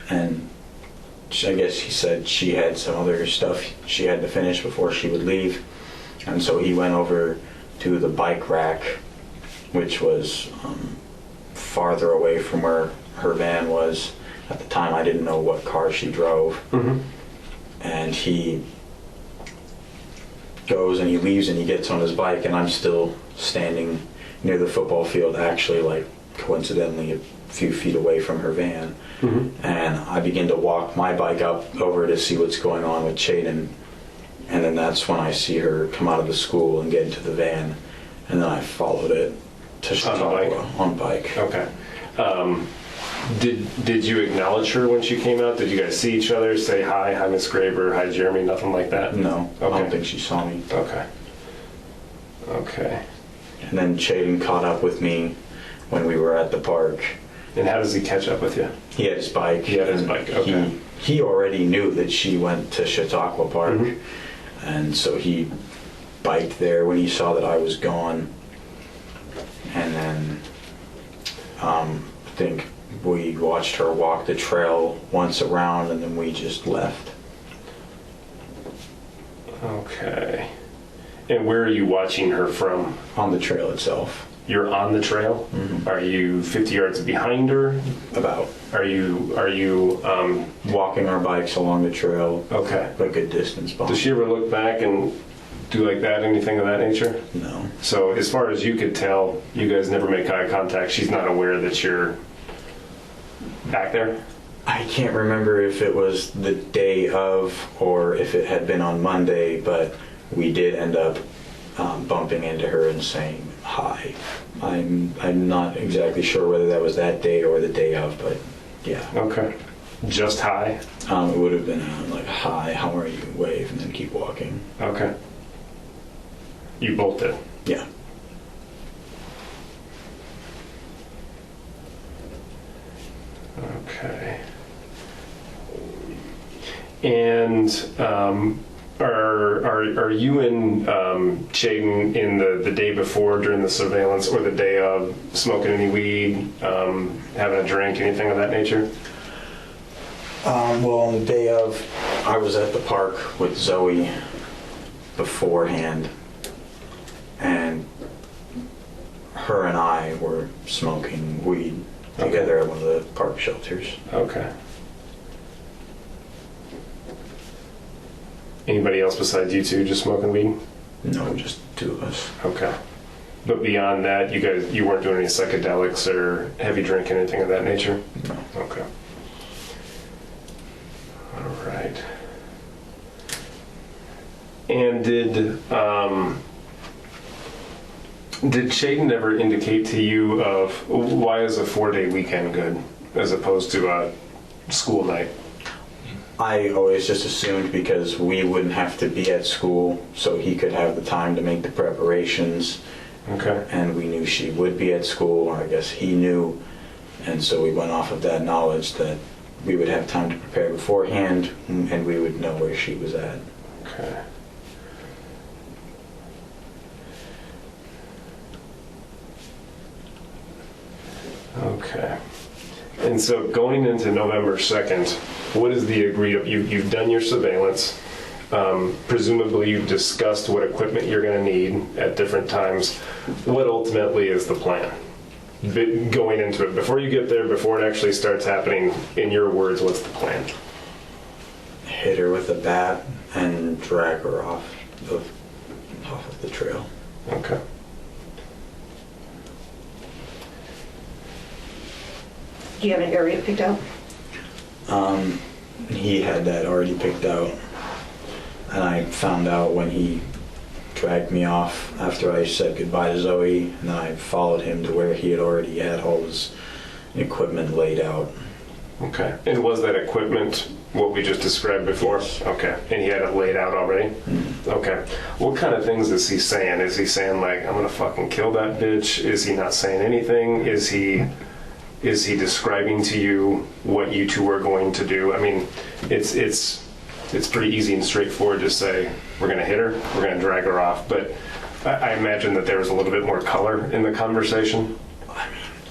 and I guess he said she had some other stuff she had to finish before she would leave. And so he went over to the bike rack, which was farther away from where her van was. At the time, I didn't know what car she drove. Mm-hmm. And he goes and he leaves and he gets on his bike, and I'm still standing near the football field, actually, like, coincidentally a few feet away from her van. Mm-hmm. And I begin to walk my bike up over to see what's going on with Chaden. And then that's when I see her come out of the school and get into the van. And then I followed it to Chautauqua on bike. Okay. Did you acknowledge her when she came out? Did you guys see each other, say hi Miss Graber, hi Jeremy, nothing like that? No, I Okay. don't think she saw me. Okay. Okay. And then Chaden caught up with me when we were at the park. And how does he catch up with you? He had his bike. He had his and bike, okay. He already knew that she went to Chautauqua Park. Mhm. And so he biked there when he saw that I was gone. And then I think we watched her walk the trail once around, and then we just left. Okay. And where are you watching her from? On the trail itself. You're on the trail? Mhm. Are you 50 yards behind her? About. Are you Walking our bikes along the trail okay. a good distance behind. Does she ever look back and do like that, anything of that nature? No. So as far as you could tell, you guys never make eye contact. She's not aware that you're back there? I can't remember if it was the day of or if it had been on Monday, but we did end up bumping into her and saying hi. I'm not exactly sure whether that was that day or the day of, but yeah. Okay. Just hi? It would have been like, hi, how are you? Wave, and then keep walking. Okay. You both did? Yeah. Okay. And are you and Chaden in the day before during the surveillance, or the day of, smoking any weed, having a drink, anything of that nature? Well, on the day of, I was at the park with Zoe beforehand, and her and I were smoking weed together at one of the park shelters. Okay. Anybody else besides you two just smoking weed? No, just two of us. Okay. But beyond that, you weren't doing any psychedelics or heavy drinking, anything of that nature? No. Okay. All right. And did Chaden ever indicate to you of why is a 4-day weekend good as opposed to a school night? I always just assumed because we wouldn't have to be at school, so he could have the time to make the preparations. Okay. And we knew she would be at school, or I guess he knew. And so we went off of that knowledge that we would have time to prepare beforehand, and we would know where she was at. Okay. Okay. And so going into November 2nd, what is the agreed up? You've done your surveillance. Presumably you've discussed what equipment you're going to need at different times. What ultimately is the plan? Going into it, before you get there, before it actually starts happening, in your words, what's the plan? Hit her with a bat and drag her off of the trail. Okay. Do you have an area picked out? He had that already picked out. And I found out when he dragged me off after I said goodbye to Zoe, and then I followed him to where he had already had all his equipment laid out. Okay. And was that equipment what we just described before? Yes. Okay. And he had it laid out already? Mm-hmm. Okay. What kind of things is he saying? Is he saying like, I'm gonna fucking kill that bitch? Is he not saying anything? Is he describing to you what you two are going to do? I mean, it's pretty easy and straightforward to say, we're gonna hit her, we're gonna drag her off, but I imagine that there was a little bit more color in the conversation.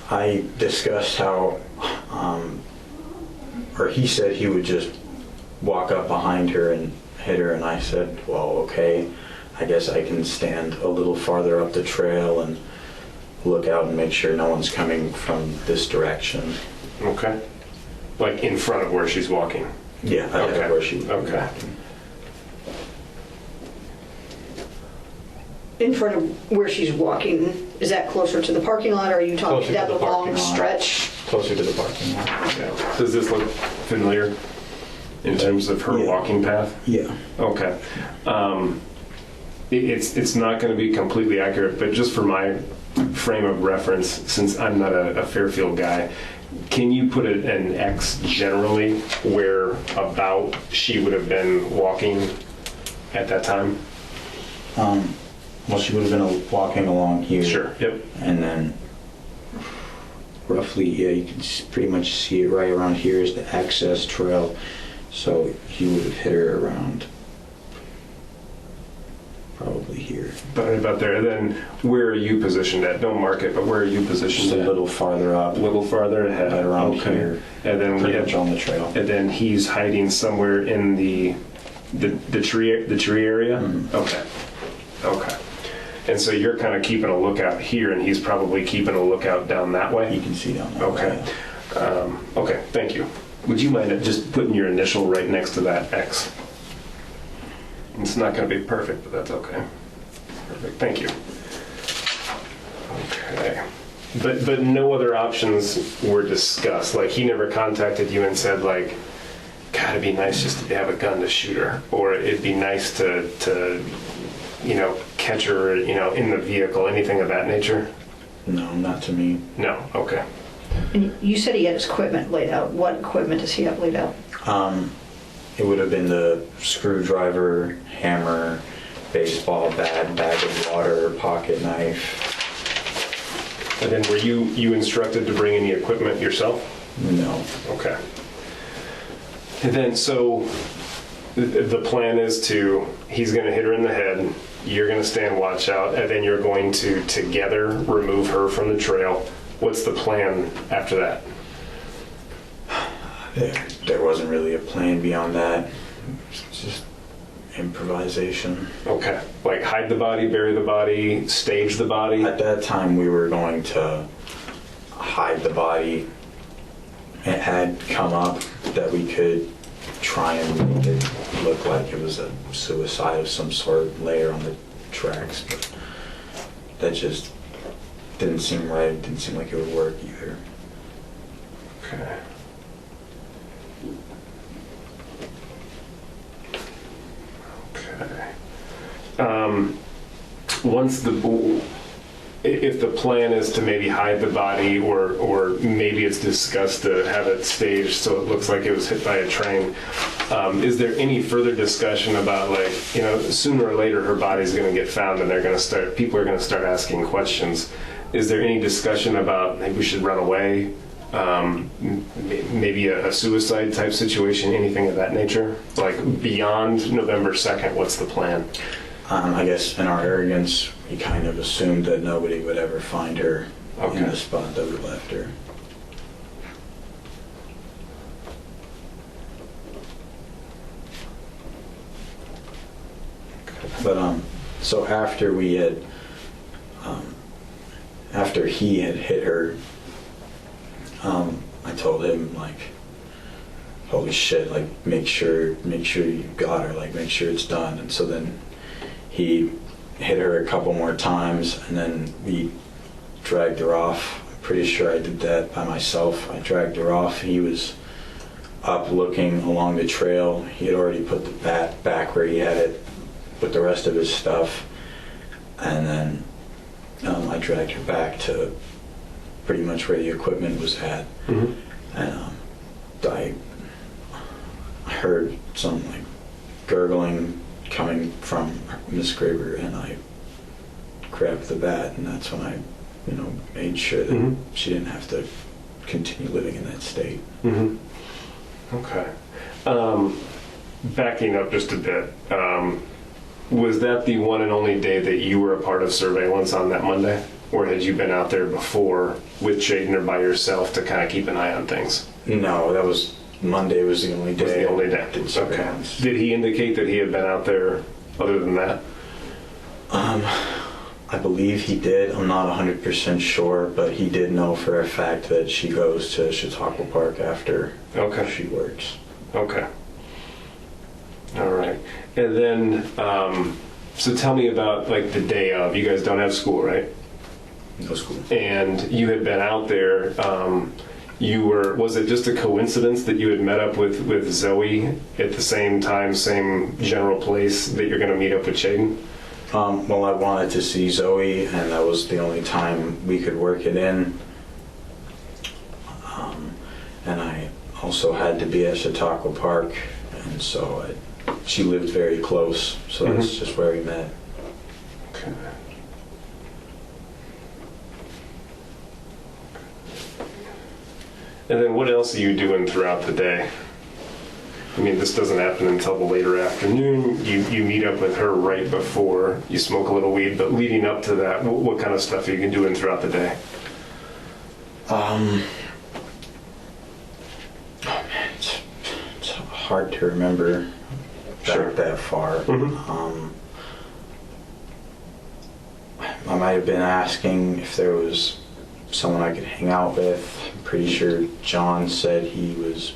I discussed how, or he said he would just walk up behind her and hit her, and I said, well, okay, I guess I can stand a little farther up the trail and look out and make sure no one's coming from this direction. Okay. Like in front of where she's walking. Yeah, I Okay. know where she was Okay. walking. In front of where she's walking, is that closer to the parking lot, or are you Closer talking to down the the long parking lot. stretch? Closer to the parking lot. Okay. Does this look familiar in terms of her Yeah. walking path? Yeah. Okay. It's not going to be completely accurate, but just for my frame of reference, since I'm not a Fairfield guy, can you put an X generally where about she would have been walking at that time? Well, she would have been walking along here. Sure. Yep. And then roughly, yeah, you can pretty much see it right around here is the access trail. So he would have hit her around probably here. About there. And then where are you positioned at? Don't mark it, but where are you positioned Just a at? little farther up, A little farther ahead. right around Okay. here, And then we pretty have much on the trail. And then he's hiding somewhere in the tree area. Mhm. Okay. Okay. And so you're kind of keeping a lookout here, and he's probably keeping a lookout down that You way. can see down there. Okay. Okay. Thank you. Would you mind just putting your initial right next to that X? It's not going to be perfect, but that's okay. Perfect. Thank you. Okay. But no other options were discussed. Like he never contacted you and said like, God, it'd be nice just to have a gun to shoot her, or it'd be nice to catch her, in the vehicle, anything of that nature. No, not to me. No. Okay. And you said he had his equipment laid out. What equipment does he have laid out? It would have been the screwdriver, hammer, baseball bat, bag of water, pocket knife. And then were you instructed to bring any equipment yourself? No. Okay. And then so the plan is he's going to hit her in the head, you're going to stand watch out, and then you're going to together remove her from the trail. What's the plan after that? There wasn't really a plan beyond that. It's just improvisation. Okay. Like hide the body, bury the body, stage the body? At that time, we were going to hide the body. It had come up that we could try and make it look like it was a suicide of some sort, layer on the tracks, but that just didn't seem right. Didn't seem like it would work either. Okay. Okay. If the plan is to maybe hide the body, or maybe it's discussed to have it staged so it looks like it was hit by a train, is there any further discussion about like, sooner or later her body's going to get found and people are going to start asking questions. Is there any discussion about maybe we should run away? Maybe a suicide type situation, anything of that nature? Like beyond November 2nd, what's the plan? I guess in our arrogance, we kind of assumed that nobody would ever find her in the spot that we left her. But so after we had, after he had hit her, I told him like, holy shit, like make sure you got her, like make sure it's done. And so then he hit her a couple more times, and then we dragged her off pretty sure I did that by myself. I dragged her off. He was up looking along the trail. He had already put the bat back where he had it with the rest of his stuff. And then I dragged her back to pretty much where the equipment was at. Mm-hmm. And I heard some like gurgling coming from Miss Graber, and I grabbed the bat, and that's when I, made sure that Mhm. she didn't have to continue living in that state. Mm-hmm. Okay. Backing up just a bit, was that the one and only day that you were a part of surveillance on that Monday? Or had you been out there before with Shaden or by yourself to kind of keep an eye on things? No, that was Monday. Was the only day. Was the only day. I did Okay. surveillance. Did he indicate that he had been out there other than that? I believe he did. I'm not 100% sure, but he did know for a fact that she goes to Chautauqua Park after she works. Okay. All right. And then, so tell me about like the day of. You guys don't have school, right? No school. And you had been out there. Was it just a coincidence that you had met up with Zoe at the same time, same general place that you're going to meet up with Shaden? Well, I wanted to see Zoe, and that was the only time we could work it in. And I also had to be at Chautauqua Park, and so she lived very close, so that's just where we met. Okay. And then what else are you doing throughout the day? I mean, this doesn't happen until the later afternoon. You meet up with her right before you smoke a little weed, but leading up to that, what kind of stuff are you doing throughout the day? Oh man, it's hard to remember back that far. I might have been asking if there was someone I could hang out with. I'm pretty sure John said he was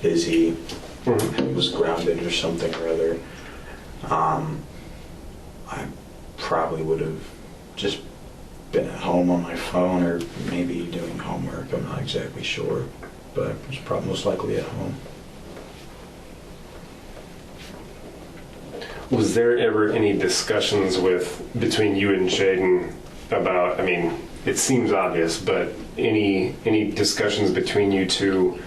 busy. He was grounded or something or other. I probably would have just been at home on my phone or maybe doing homework. I'm not exactly sure, but I was probably most likely at home. Was there ever any discussions between you and Shaden about, I mean, it seems obvious, but any discussions between you two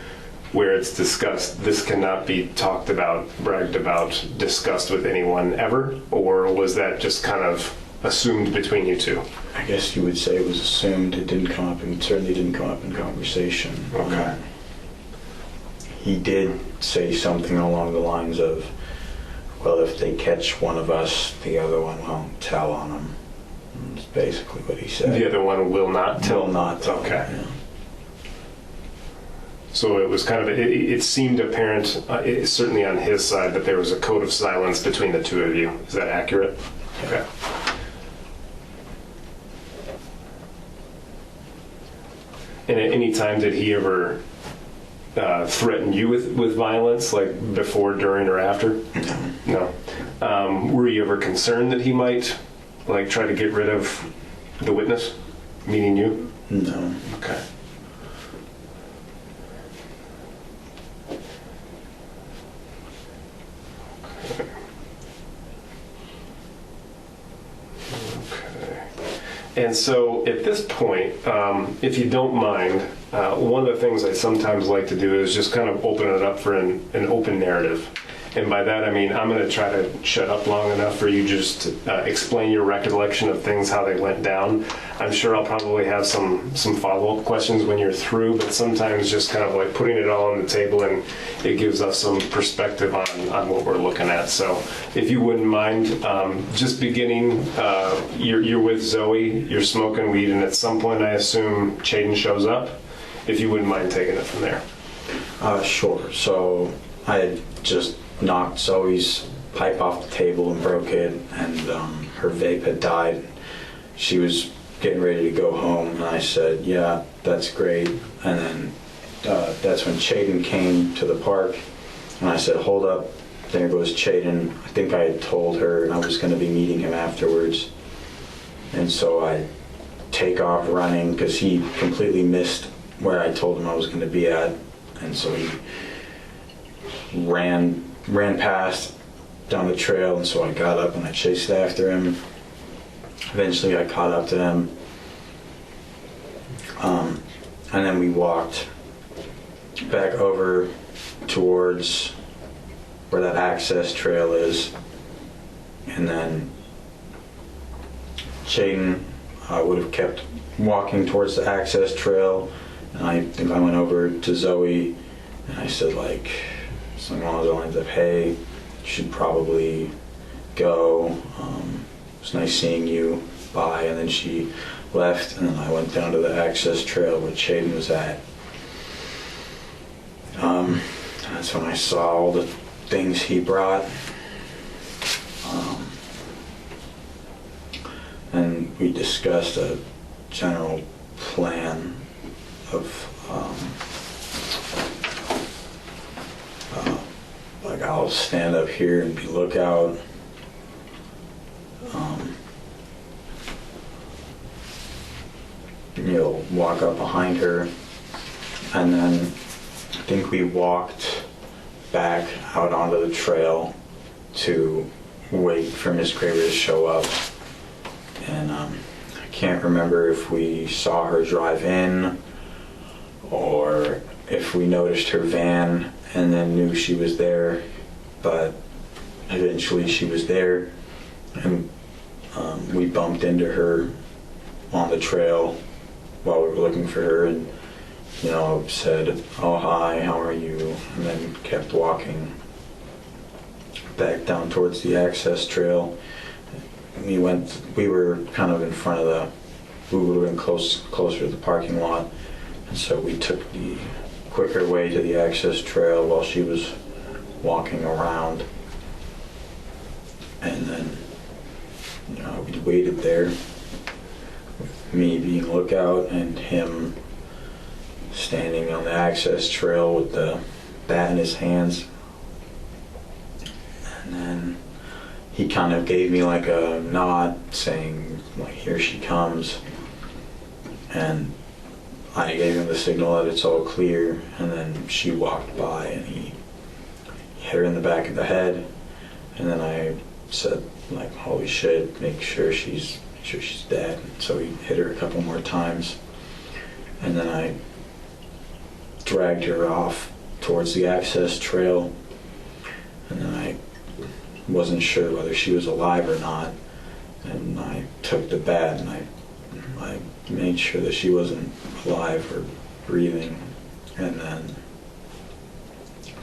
where it's discussed, this cannot be talked about, bragged about, discussed with anyone ever? Or was that just kind of assumed between you two? I guess you would say it was assumed. It didn't come up, and certainly didn't come up in conversation. Okay. He did say something along the lines of, well, if they catch one of us, the other one won't tell on them. That's basically what he said. The other one will not tell? Will not tell. Okay. Yeah. So it was kind of, it seemed apparent, certainly on his side, that there was a code of silence between the two of you. Is that accurate? Okay. And at any time did he ever threaten you with violence, like before, during, or after? No. Were you ever concerned that he might like try to get rid of the witness, meaning you? No. Okay. And so at this point, if you don't mind, one of the things I sometimes like to do is just kind of open it up for an open narrative. And by that I mean I'm going to try to shut up long enough for you just to explain your recollection of things, how they went down. I'm sure I'll probably have some follow-up questions when you're through, but sometimes just kind of like putting it all on the table, and it gives us some perspective on what we're looking at. So if you wouldn't mind, just beginning, you're with Zoe, you're smoking weed, and at some point I assume Shaden shows up. If you wouldn't mind taking it from there. Sure. So I had just knocked Zoe's pipe off the table and broke it, and her vape had died. She was getting ready to go home, and I said, yeah, that's great. And then that's when Shaden came to the park, and I said, hold up, there goes Shaden. I think I had told her I was going to be meeting him afterwards, and so I take off running because he completely missed where I told him I was going to be at, and so he ran past down the trail, and so I got up and I chased after him. Eventually I caught up to him, and then we walked back over towards where that access trail is, and then Shaden would have kept walking towards the access trail, and I think I went over to Zoe and I said like something along the lines of, hey, you should probably go, it was nice seeing you, bye. And then she left, and then I went down to the access trail where Shaden was at. That's when I saw all the things he brought. And we discussed a general plan of like I'll stand up here and be lookout. You'll walk up behind her, and then I think we walked back out onto the trail to wait for Miss Graber to show up. And I can't remember if we saw her drive in or if we noticed her van and then knew she was there, but eventually she was there, and we bumped into her on the trail while we were looking for her, and said, oh hi, how are you, and then kept walking back down towards the access trail. We were kind of in front of we would have been closer to the parking lot, and so we took the quicker way to the access trail while she was walking around, and then we waited there with me being lookout and him standing on the access trail with the bat in his hands. And then he kind of gave me like a nod saying like, here she comes, and I gave him the signal that it's all clear, and then she walked by and he hit her in the back of the head, and then I said like, holy shit, make sure she's dead. So he hit her a couple more times, and then I dragged her off towards the access trail, and then I wasn't sure whether she was alive or not, and I took the bat and I made sure that she wasn't alive or breathing. And then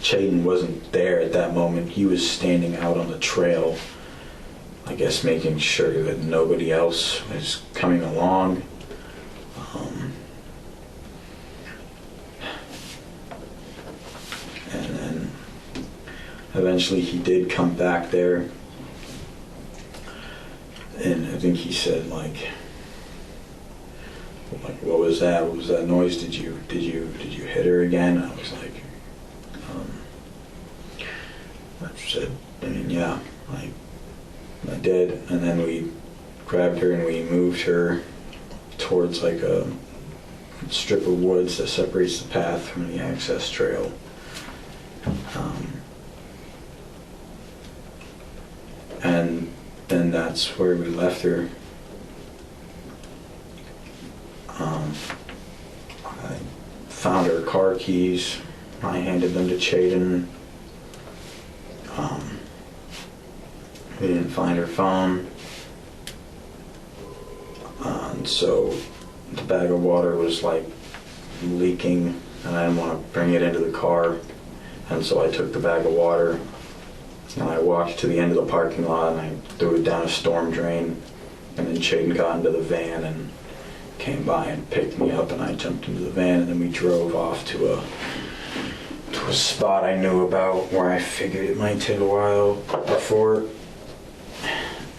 Shaden wasn't there at that moment. He was standing out on the trail, I guess making sure that nobody else was coming along. And then eventually he did come back there, and I think he said like what was that? What was that noise? Did you hit her again? I was like, I said, yeah, I did. And then we grabbed her and we moved her towards like a strip of woods that separates the path from the access trail. And then that's where we left her. I found her car keys. I handed them to Shaden. We didn't find her phone. And so the bag of water was like leaking, and I didn't want to bring it into the car. And so I took the bag of water and I walked to the end of the parking lot and I threw it down a storm drain. And then Shaden got into the van and came by and picked me up, and I jumped into the van, and then we drove off to a spot I knew about where I figured it might take a while before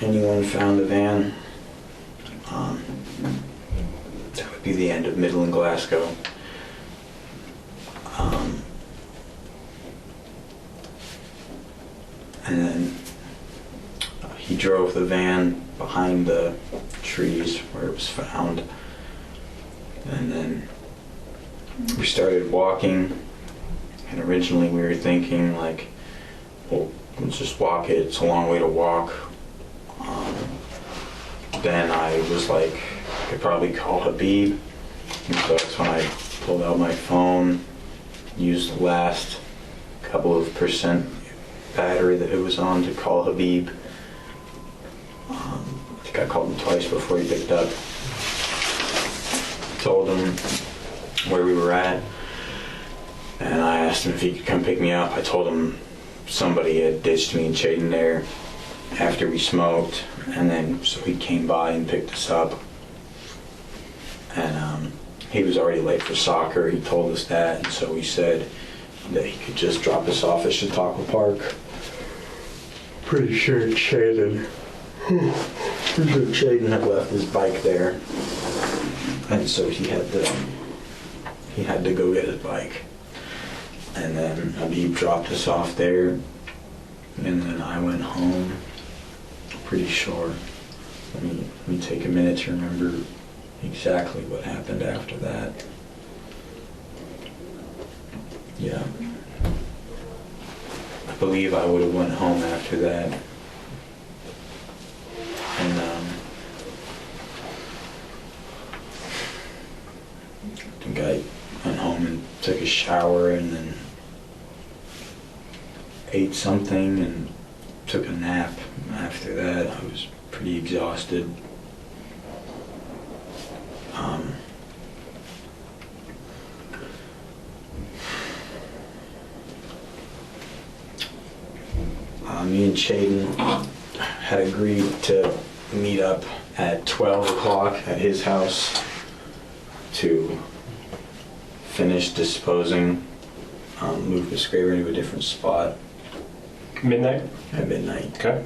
anyone found the van. That would be the end of Midland, Glasgow. And then he drove the van behind the trees where it was found. And then we started walking, and originally we were thinking like, well, let's just walk it, it's a long way to walk. Then I was like, I could probably call Habib. And so that's when I pulled out my phone, used the last couple of percent battery that it was on to call Habib. I think I called him twice before he picked up. Told him where we were at, and I asked him if he could come pick me up. I told him somebody had ditched me and Chaden there after we smoked, and then so he came by and picked us up. And he was already late for soccer. He told us that, and so we said that he could just drop us off at Chautauqua Park. Pretty sure Chaden had left his bike there, and so he had to go get his bike. And then Habib dropped us off there, and then I went home. Pretty sure. Let me take a minute to remember exactly what happened after that. Yeah. I believe I would have went home after that. And I think I went home and took a shower and then ate something and took a nap. After that, I was pretty exhausted. Me and Chaden had agreed to meet up at 12 o'clock at his house to finish disposing, move Miss Graber to a different spot. Midnight? At midnight. Okay.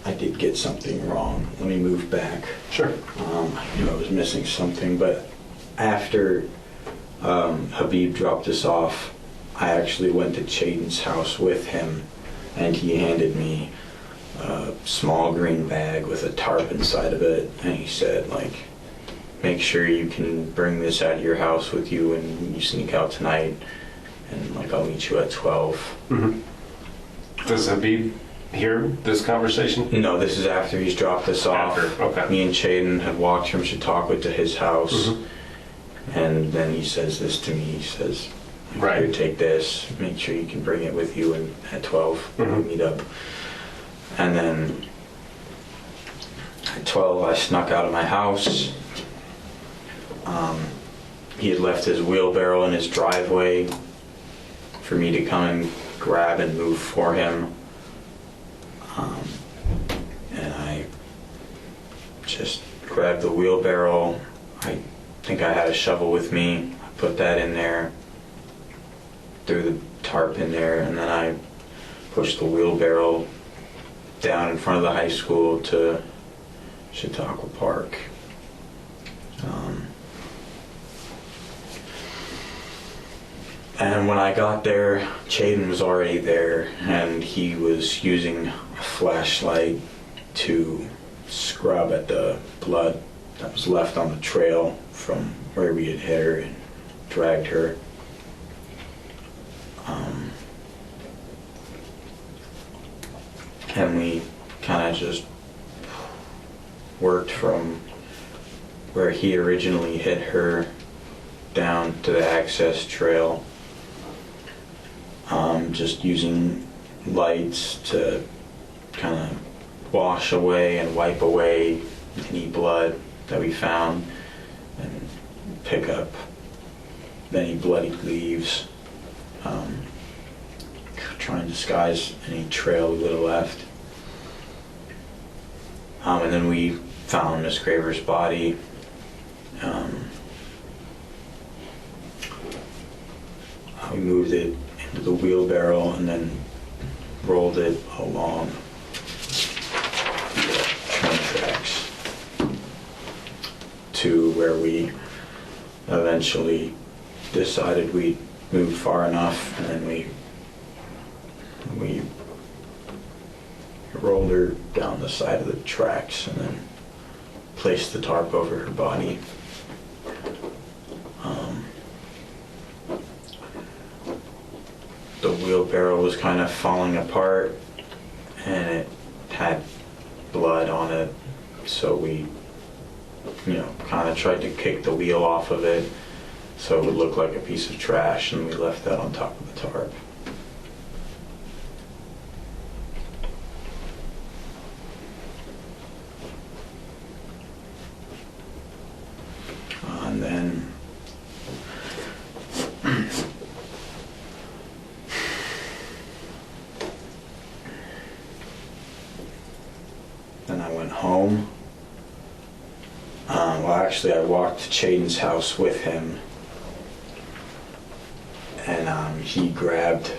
I did get something wrong. Let me move back. Sure. I knew I was missing something, but after Habib dropped us off, I actually went to Chaden's house with him, and he handed me a small green bag with a tarp inside of it, and he said, like, make sure you can bring this out of your house with you and you sneak out tonight, and like I'll meet you at 12. Mm-hmm. Does Habib hear this conversation? No, this is after he's dropped us off. After, okay. Me and Chaden had walked from Chautauqua to his house, Mm-hmm. and then he says this to me. He says, Right. "Here, take this. Make sure you can bring it with you, and at 12 Mm-hmm. we'll meet up." And then at 12, I snuck out of my house. He had left his wheelbarrow in his driveway for me to come and grab and move for him. And I just grabbed the wheelbarrow. I think I had a shovel with me. I put that in there, threw the tarp in there, and then I pushed the wheelbarrow down in front of the high school to Chautauqua Park. And when I got there, Chaden was already there, and he was using a flashlight to scrub at the blood that was left on the trail from where we had hit her and dragged her. And we kind of just worked from where he originally hit her down to the access trail, just using lights to kind of wash away and wipe away any blood that we found and pick up any bloody leaves, try and disguise any trail we would have left. And then we found Miss Graber's body. We moved it into the wheelbarrow and then rolled it along the train tracks to where we eventually decided we moved far enough, and then we rolled her down the side of the tracks and then placed the tarp over her body. The wheelbarrow was kind of falling apart and it had blood on it, so we kind of tried to kick the wheel off of it so it would look like a piece of trash, and we left that on top of the tarp. And then I went home. Well, actually, I walked to Chaden's house with him, and he grabbed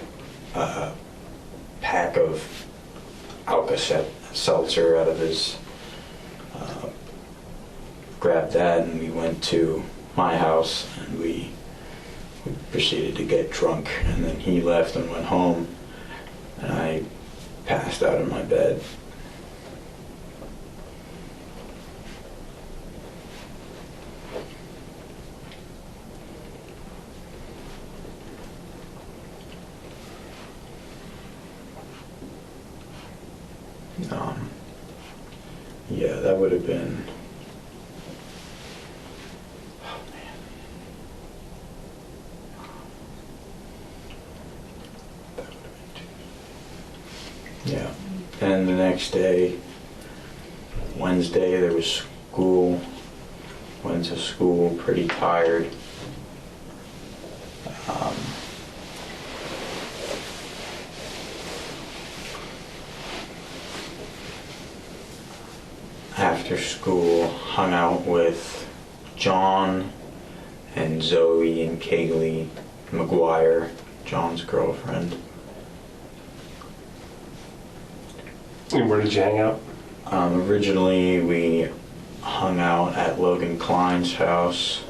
a pack of Alka-Seltzer out of his, grabbed that, and we went to my house, and we proceeded to get drunk, and then he left and went home, and I passed out in my bed. Yeah, that would have been, oh man. That would have been Tuesday. Yeah, and the next day, Wednesday, there was school. Went to school pretty tired. After school, hung out with John and Zoe and Kaylee McGuire, John's girlfriend. And where did you hang out? Originally, we hung out at Logan Klein's house.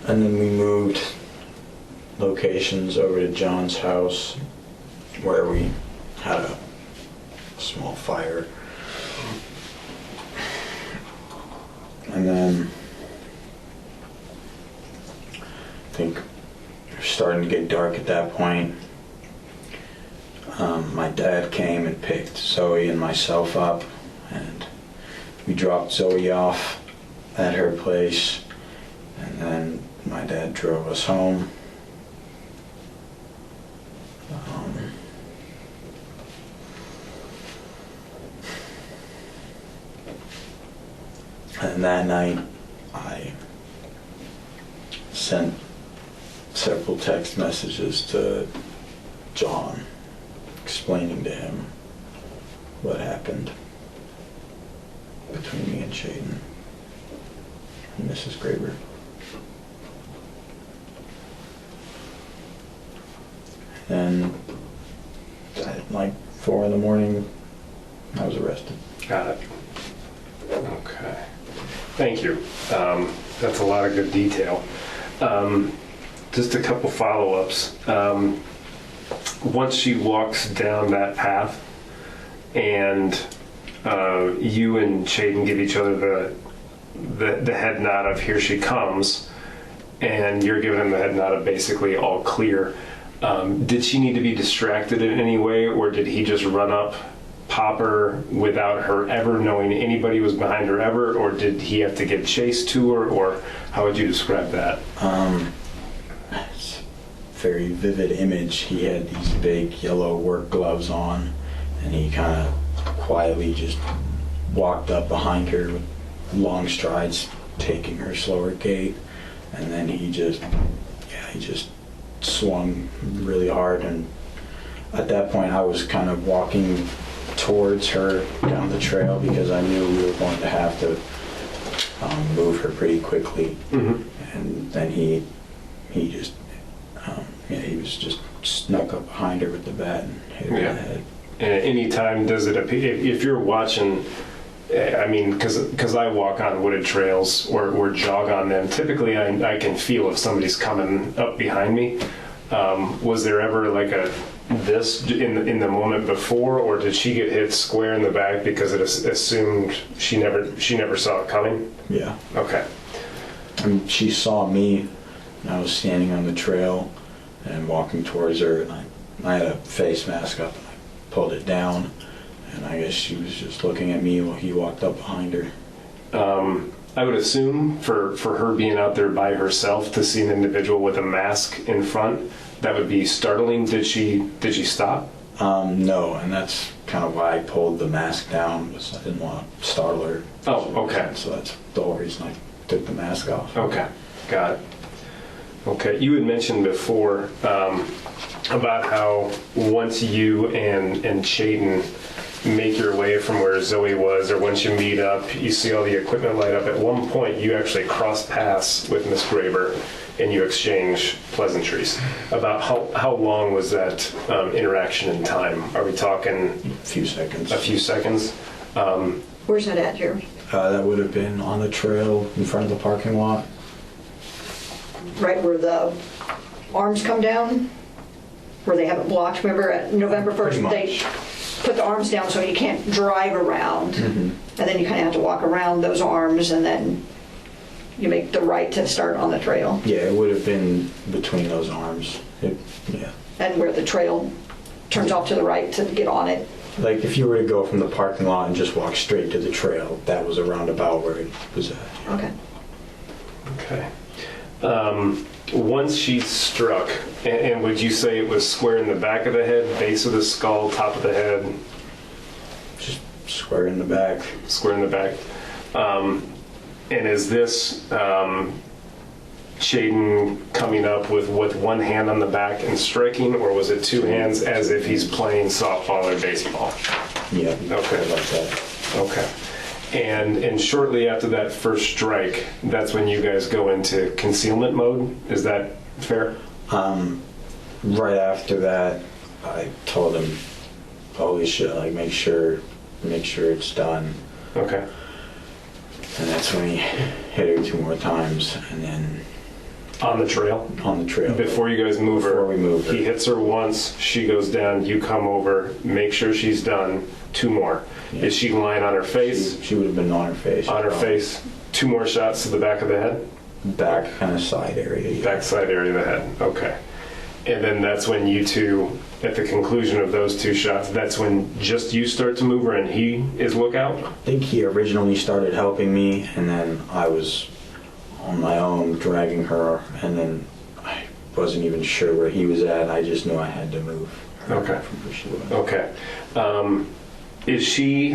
And then we moved locations over to John's house, where we had a small fire. And then I think it was starting to get dark at that point. My dad came and picked Zoe and myself up, and we dropped Zoe off at her place, and then my dad drove us home. And that night, I sent several text messages to John, explaining to him what happened between me and Shaden and Mrs. Graber. And at like 4 in the morning, I was arrested. Got it. Okay. Thank you. That's a lot of good detail. Just a couple follow-ups. Once she walks down that path and you and Shaden give each other the head nod of here she comes, and you're giving him the head nod of basically all clear, did she need to be distracted in any way, or did he just run up, pop her without her ever knowing anybody was behind her ever, or did he have to give chase to her, or how would you describe that? It's a very vivid image. He had these big yellow work gloves on, and he kind of quietly just walked up behind her with long strides, taking her slower gait, and then he just swung really hard. And at that point I was kind of walking towards her down the trail because I knew we were going to have to move her pretty quickly. Mm-hmm. And then he was just snuck up behind her with the bat and hit her in the head. And any time does it appear, if you're watching, I mean, because I walk on wooded trails or jog on them, typically I can feel if somebody's coming up behind me. Was there ever like this in the moment before, or did she get hit square in the back because it assumed she never saw it coming? Yeah. Okay. And she saw me, and I was standing on the trail and walking towards her, and I had a face mask up, and I pulled it down, and I guess she was just looking at me while he walked up behind her. I would assume for her being out there by herself to see an individual with a mask in front, that would be startling. Did she stop? No, and that's kind of why I pulled the mask down, because I didn't want to startle her. Oh, okay. So that's the whole reason I took the mask off. Okay, got it. Okay, you had mentioned before about how once you and Chayton make your way from where Zoe was, or once you meet up, you see all the equipment light up. At one point, you actually cross paths with Miss Graber and you exchange pleasantries. About how long was that interaction in time? Are we talking A few seconds. a few seconds? Where's that at, Jeremy? That would have been on the trail in front of the parking lot. Right where the arms come down? Where they have it blocked? Remember at November 1st, they put the arms down so you can't drive around. And then you kind of have to walk around those arms, and then you make the right to start on the trail. Yeah, it would have been between those arms. Yeah. And where the trail turns off to the right to get on it. Like if you were to go from the parking lot and just walk straight to the trail, that was a roundabout where it was at. Okay. Okay. Once she struck, and would you say it was square in the back of the head, base of the skull, top of the head? Just square in the back. Square in the back. And is this Chayton coming up with one hand on the back and striking, or was it two hands as if he's playing softball or baseball? Yeah. Okay. Like that. Okay. And shortly after that first strike, that's when you guys go into concealment mode. Is that fair? Right after that, I told him, "Holy shit! Like make sure it's done." Okay. And that's when he hit her 2 more times, and then On the trail? on the trail. Before you guys move her? Before we move her. He hits her once, she goes down, you come over, make sure she's done, 2 more. Yeah. Is she lying on her face? She would have been on her face. On her probably. face, 2 more shots to the back of the head? Back kind of side area. Yeah. Backside area of the head, okay. And then that's when you two, at the conclusion of those 2 shots, that's when just you start to move her and he is lookout? I think he originally started helping me, and then I was on my own dragging her, and then I wasn't even sure where he was at. I just knew I had to move her Okay. from where she was. Okay. Is she,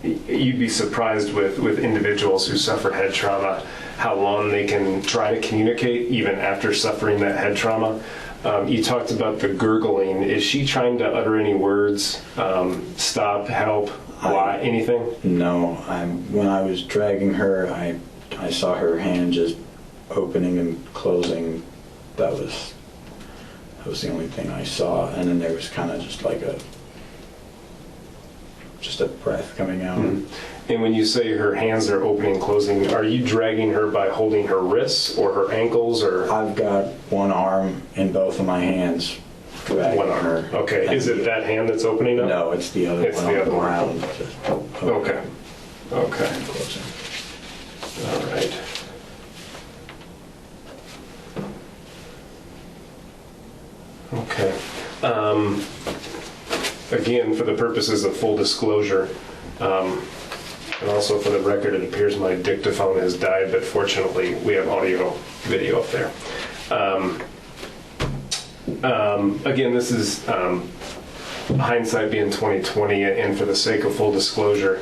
you'd be surprised with individuals who suffer head trauma, how long they can try to communicate even after suffering that head trauma. You talked about the gurgling. Is she trying to utter any words? Stop, help, why, anything? No, when I was dragging her, I saw her hand just opening and closing. That was the only thing I saw, and then there was kind of just like a breath coming out. And when you say her hands are opening and closing, are you dragging her by holding her wrists or her ankles, or? I've got one arm in both of my hands dragging One arm. her. Okay. Is it that hand that's opening up? No, it's the other It's one the on other one. ground. Just opening Okay. Okay. and closing. All right. Okay. Again, for the purposes of full disclosure, and also for the record, it appears my dictaphone has died, but fortunately we have audio video up there. Again, this is hindsight being 20/20, and for the sake of full disclosure,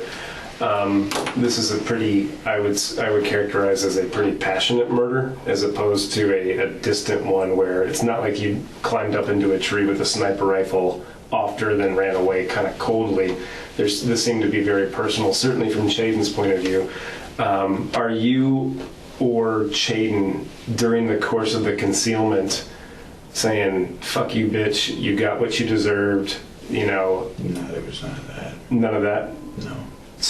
this is a pretty, I would characterize as a pretty passionate murder, as opposed to a distant one where it's not like you climbed up into a tree with a sniper rifle after, then ran away kind of coldly. This seemed to be very personal, certainly from Chayton's point of view. Are you or Chayton, during the course of the concealment, saying, "Fuck you, bitch, you got what you deserved, No, there was none of that. None of that? No.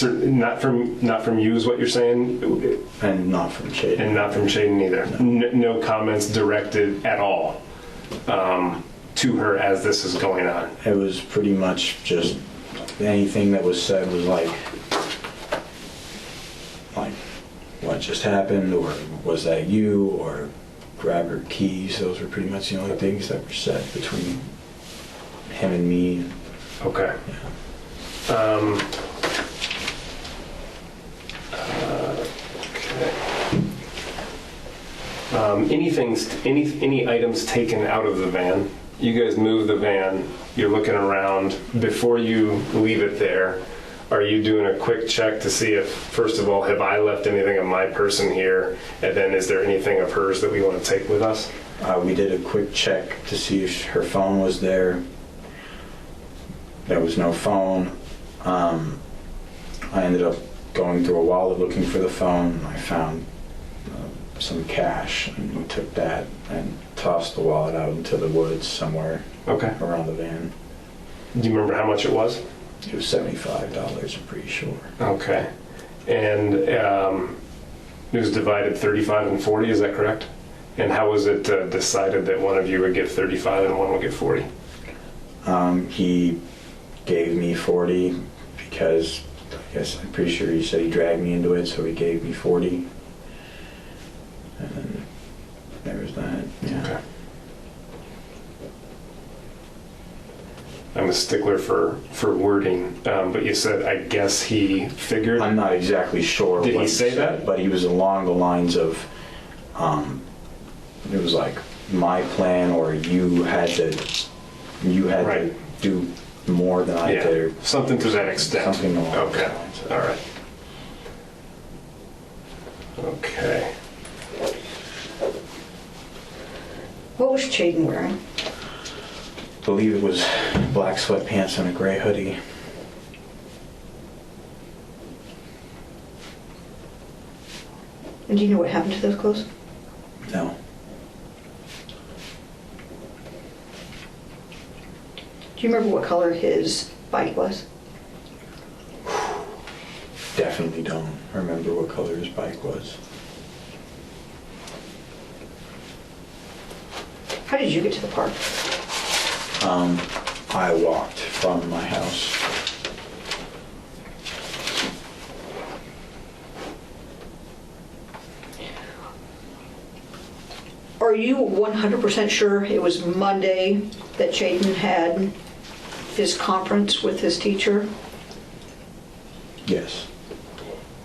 Not from you is what you're saying? And not from Shaden. And not from Shaden either? No comments directed at all to her as this is going on? It was pretty much just anything that was said was like what just happened, or was that you, or grab her keys. Those were pretty much the only things that were said between him and me. Okay. Yeah. Any items taken out of the van? You guys move the van, you're looking around. Before you leave it there, are you doing a quick check to see if, first of all, have I left anything of my person here? And then is there anything of hers that we want to take with us? We did a quick check to see if her phone was there. There was no phone. I ended up going through a wallet looking for the phone. I found some cash, and we took that and tossed the wallet out into the woods somewhere around the van. Do you remember how much it was? It was $75, I'm pretty sure. Okay. And it was divided 35 and 40, is that correct? And how was it decided that one of you would get 35 and one would get 40? He gave me 40 because I'm pretty sure he said he dragged me into it, so he gave me 40. And then there was that, yeah. Okay. I'm a stickler for wording, but you said, I guess he figured? I'm not exactly sure. Did what he say said, that? But he was along the lines of, it was like my plan, or you had to do more than I did. Or something to that extent. Something along those Okay. lines. All right. Okay. What was Shaden wearing? I believe it was black sweatpants and a gray hoodie. And do you know what happened to those clothes? No. Do you remember what color his bike was? Definitely don't remember what color his bike was. How did you get to the park? I walked from my house. Are you 100% sure it was Monday that Shaden had his conference with his teacher? Yes.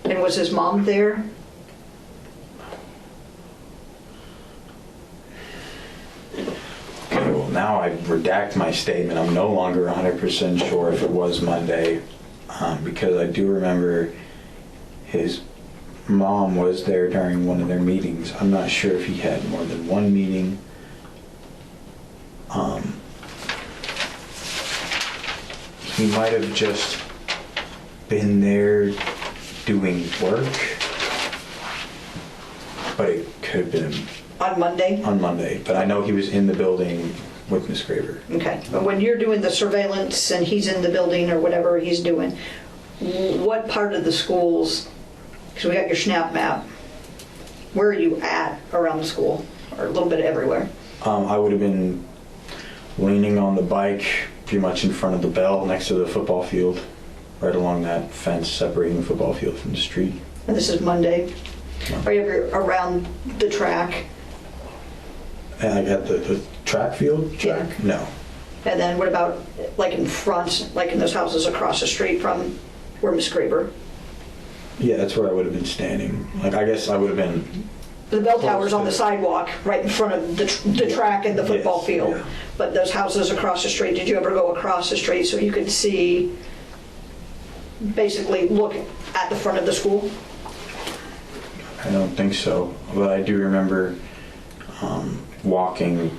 And was his mom there? Okay, well, now I redact my statement. I'm no longer 100% sure if it was Monday, because I do remember his mom was there during one of their meetings. I'm not sure if he had more than one meeting. He might have just been there doing work, but it could have been On Monday? on Monday. But I know he was in the building with Miss Graber. Okay. But when you're doing the surveillance and he's in the building or whatever he's doing, what part of the schools, because we got your SNAP map, where are you at around the school? Or a little bit everywhere? I would have been leaning on the bike pretty much in front of the bell next to the football field, right along that fence separating the football field from the street. And this is Monday. Are you ever around the track? And I got the track field? Yeah. No. And then what about like in front, like in those houses across the street from where Miss Graber? Yeah, that's where I would have been standing. Like, I guess I would have been... The bell tower's Close on the to- sidewalk, right in front of the track and the football Yes, field. yeah. But those houses across the street, did you ever go across the street so you could see, basically look at the front of the school? I don't think so. But I do remember walking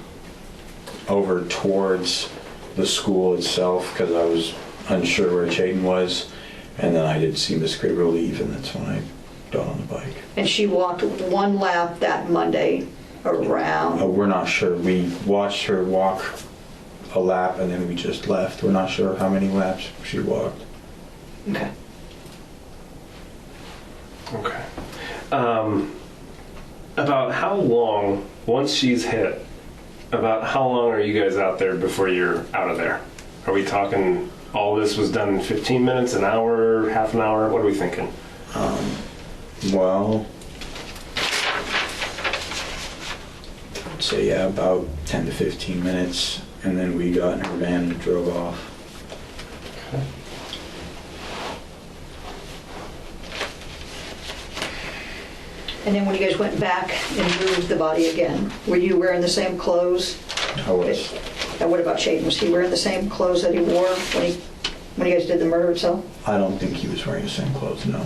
over towards the school itself because I was unsure where Shaden was. And then I did see Miss Graber leave, and that's when I got on the bike. And she walked one lap that Monday around. We're not sure. We watched her walk a lap and then we just left. We're not sure how many laps she walked. Okay. Okay. About how long, once she's hit, about how long are you guys out there before you're out of there? Are we talking all this was done in 15 minutes, an hour, half an hour? What are we thinking? Well, I'd say, yeah, about 10 to 15 minutes. And then we got in her van and drove off. And then when you guys went back and moved the body again, were you wearing the same clothes? I was. And what about Shaden? Was he wearing the same clothes that he wore when you guys did the murder itself? I don't think he was wearing the same clothes, no.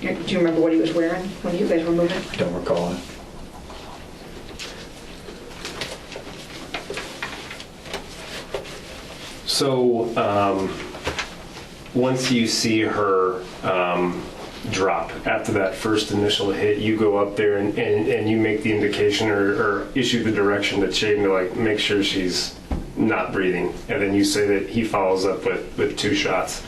Do you remember what he was wearing when you guys were moving? I don't recall it. So, once you see her drop after that first initial hit, you go up there and you make the indication or issue the direction to Shaden to like make sure she's not breathing, and then you say that he follows up with 2 shots.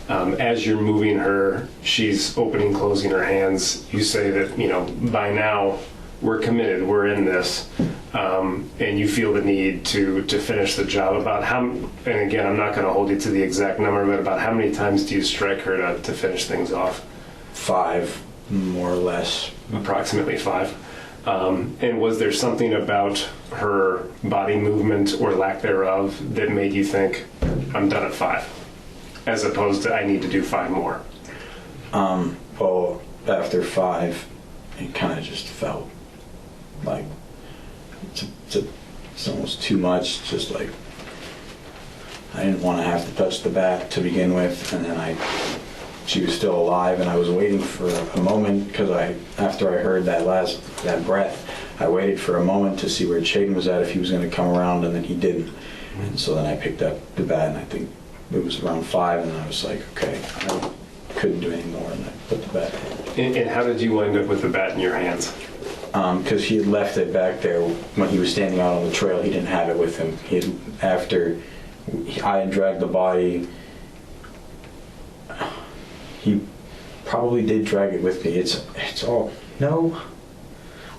As you're moving her, she's opening, closing her hands. You say that, you know, by now we're committed, we're in this, and you feel the need to finish the job. About how, and again, I'm not going to hold you to the exact number, but about how many times do you strike her to finish things off? 5, more or less. Approximately 5. And was there something about her body movement or lack thereof that made you think, I'm done at 5? As opposed to, I need to do 5 more? Well, after 5, it kind of just felt like it's almost too much. Just like I didn't want to have to touch the bat to begin with, and then she was still alive, and I was waiting for a moment because after I heard that breath, I waited for a moment to see where Shaden was at, if he was going to come around, and then he didn't. And so then I picked up the bat, and I think it was around 5, and I was like, okay, I couldn't do any more, and I put the bat in. And how did you wind up with the bat in your hands? Because he had left it back there when he was standing out on the trail. He didn't have it with him. After I had dragged the body, he probably did drag it with me. It's all, no.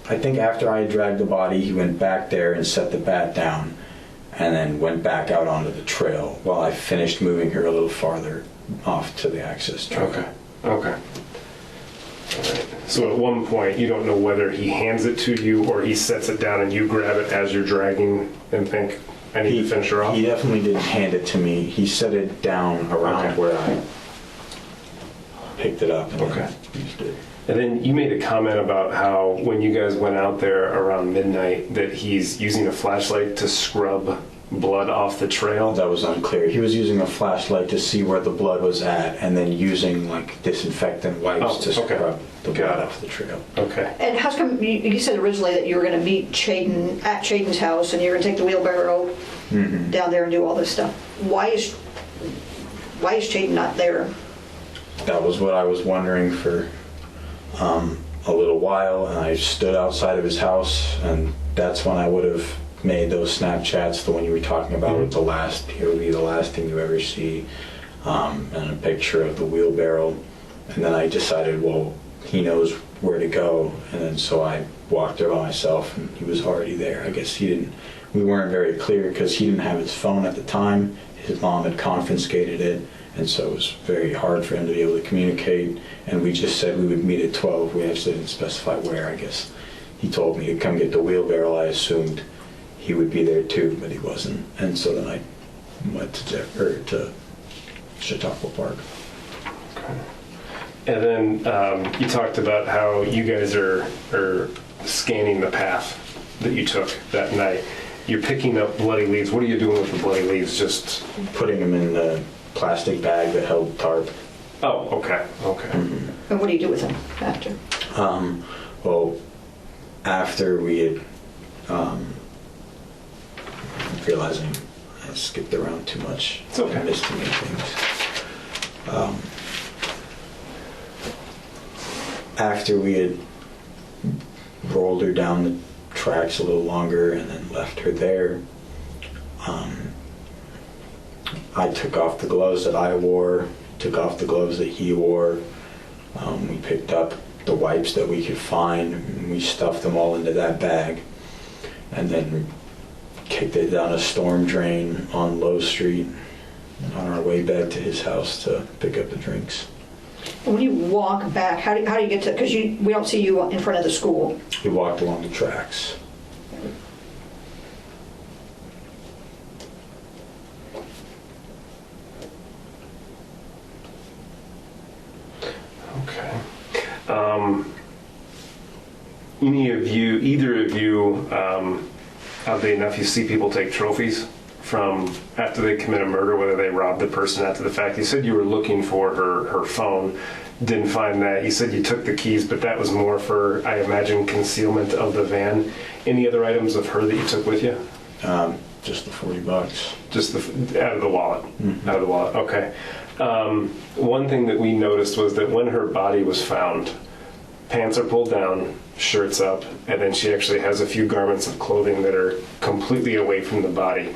I think after I had dragged the body, he went back there and set the bat down, and then went back out onto the trail while I finished moving her a little farther off to the access trail. Okay. All right. So at one point, you don't know whether he hands it to you or he sets it down and you grab it as you're dragging and think, I need to finish her off? He definitely didn't hand it to me. He set it down around where I picked it up and used it. And then you made a comment about how when you guys went out there around midnight that he's using a flashlight to scrub blood off the trail. That was unclear. He was using a flashlight to see where the blood was at, and then using like disinfectant wipes to scrub the blood off the trail. Okay. And how come you said originally that you were going to meet Shaden at Shaden's house and you were going to take the wheelbarrow down there and do all this stuff? Why is Shaden not there? That was what I was wondering for a little while, and I stood outside of his house, and that's when I would have made those Snapchats, the one you were talking about with the last, here would be the last thing you ever see, and a picture of the wheelbarrow. And then I decided, well, he knows where to go, and then so I walked there by myself, and he was already there. I guess we weren't very clear because he didn't have his phone at the time. His mom had confiscated it, and so it was very hard for him to be able to communicate, and we just said we would meet at 12. We actually didn't specify where, I guess. He told me to come get the wheelbarrow. I assumed he would be there too, but he wasn't. And so then I went to Chautauqua Park. Okay. And then you talked about how you guys are scanning the path that you took that night. You're picking up bloody leaves. What are you doing with the bloody leaves? Just putting them in the plastic bag that held tarp. Oh, okay. And what do you do with them after? Well, after we had realizing I skipped around too much. It's okay. I missed too many things. After we had rolled her down the tracks a little longer and then left her there. I took off the gloves that I wore, took off the gloves that he wore. We picked up the wipes that we could find, and we stuffed them all into that bag, and then kicked it down a storm drain on Low Street on our way back to his house to pick up the drinks. When you walk back, how do you get to, because we don't see you in front of the school. We walked along the tracks. Okay. Either of you, oddly enough, you see people take trophies from after they commit a murder, whether they robbed the person after the fact. You said you were looking for her phone, didn't find that. You said you took the keys, but that was more for, I imagine, concealment of the van. Any other items of her that you took with you? Just the $40. Just out of the wallet? Mm-hmm. Out of the wallet, okay. One thing that we noticed was that when her body was found, pants are pulled down, shirt's up, and then she actually has a few garments of clothing that are completely away from the body.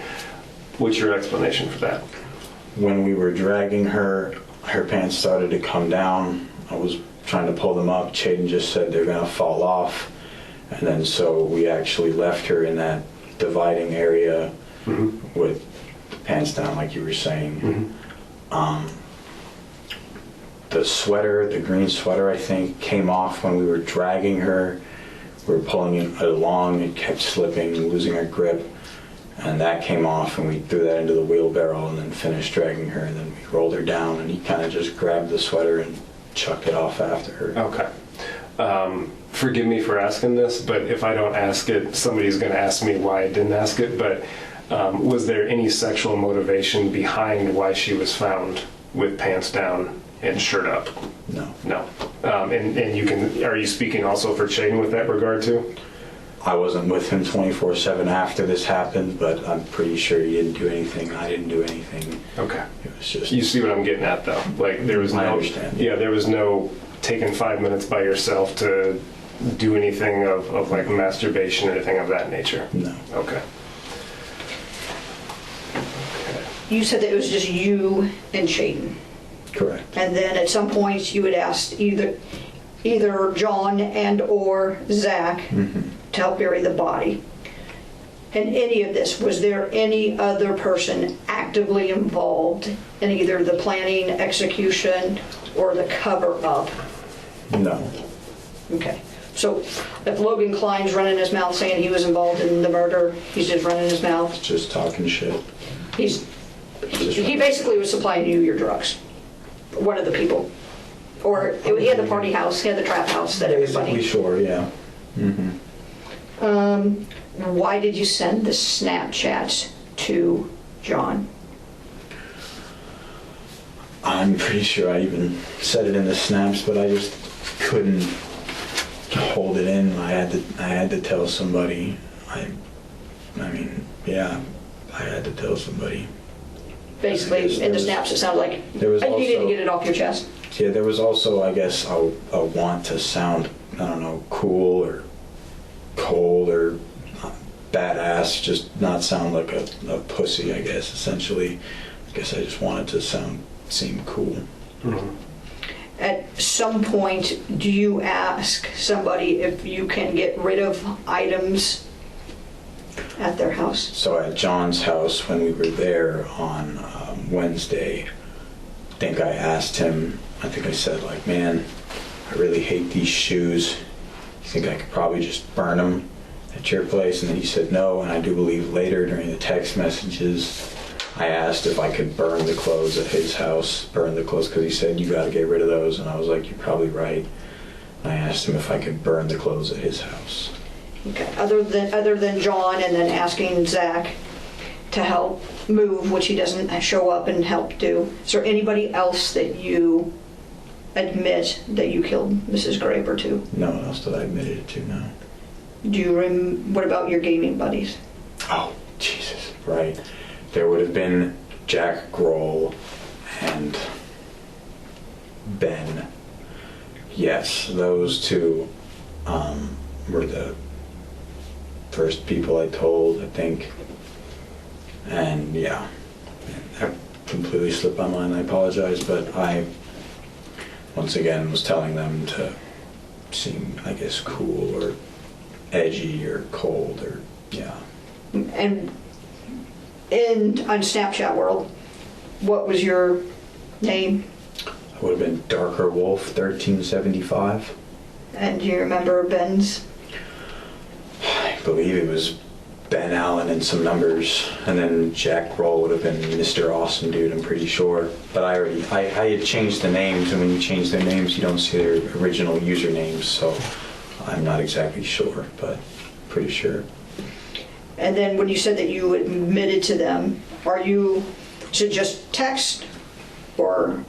What's your explanation for that? When we were dragging her, her pants started to come down. I was trying to pull them up. Chaden just said they're going to fall off. And then so we actually left her in that dividing area with the pants down, like you were saying. The sweater, the green sweater, I think, came off when we were dragging her. We were pulling it along. It kept slipping, losing our grip. And that came off, and we threw that into the wheelbarrow and then finished dragging her. And then we rolled her down, and he kind of just grabbed the sweater and chucked it off after her. Okay. Forgive me for asking this, but if I don't ask it, somebody's going to ask me why I didn't ask it. But was there any sexual motivation behind why she was found with pants down and shirt up? No. No. And you can, are you speaking also for Chaden with that regard too? I wasn't with him 24/7 after this happened, but I'm pretty sure he didn't do anything. I didn't do anything. Okay. It was just... You see what I'm getting at though? Like there was no... I understand. Yeah, there was no taking 5 minutes by yourself to do anything of like masturbation or anything of that nature? No. Okay. You said that it was just you and Chaden. Correct. And then at some point you had asked either John and or Zach to help bury the body. In any of this, was there any other person actively involved in either the planning, execution, or the cover-up? No. Okay. So if Logan Klein's running his mouth saying he was involved in the murder, he's just running his mouth? Just talking shit. He basically was supplying you your drugs. One of the people. Or he had the party house, he had the trap house that everybody... Basically, sure, yeah. Why did you send the Snapchats to John? I'm pretty sure I even said it in the snaps, but I just couldn't hold it in. I had to tell somebody. I mean, yeah, I had to tell somebody. Basically, in the snaps, it sounded like you needed to get it off your chest. Yeah, there was also, I guess, a want to sound, I don't know, cool or cold or badass, just not sound like a pussy, I guess, essentially. I guess I just wanted to seem cool. Mm-hmm. At some point, do you ask somebody if you can get rid of items at their house? So at John's house, when we were there on Wednesday, I think I asked him, I think I said, like, man, I really hate these shoes. You think I could probably just burn them at your place? And then he said no, and I do believe later during the text messages, I asked if I could burn the clothes at his house, because he said, you got to get rid of those. And I was like, you're probably right. And I asked him if I could burn the clothes at his house. Okay. Other than John and then asking Zach to help move, which he doesn't show up and help do, is there anybody else that you admit that you killed Mrs. Graber to? No one else that I admitted it to, no. What about your gaming buddies? Oh, Jesus, right. There would have been Jack Grohl and Ben. Yes, those two were first people I told, I think. And yeah, that completely slipped my mind. I apologize, but I, once again, was telling them to seem, I guess, cool or edgy or cold or, yeah. And on Snapchat world, what was your name? I would have been Darker Wolf 1375. And do you remember Ben's? I believe it was Ben Allen and some numbers, and then Jack Roll would have been Mr. Awesome Dude, I'm pretty sure. But I had changed the names, and when you change their names, you don't see their original usernames, so I'm not exactly sure, but pretty sure. And then when you said that you admitted to them, to just text or?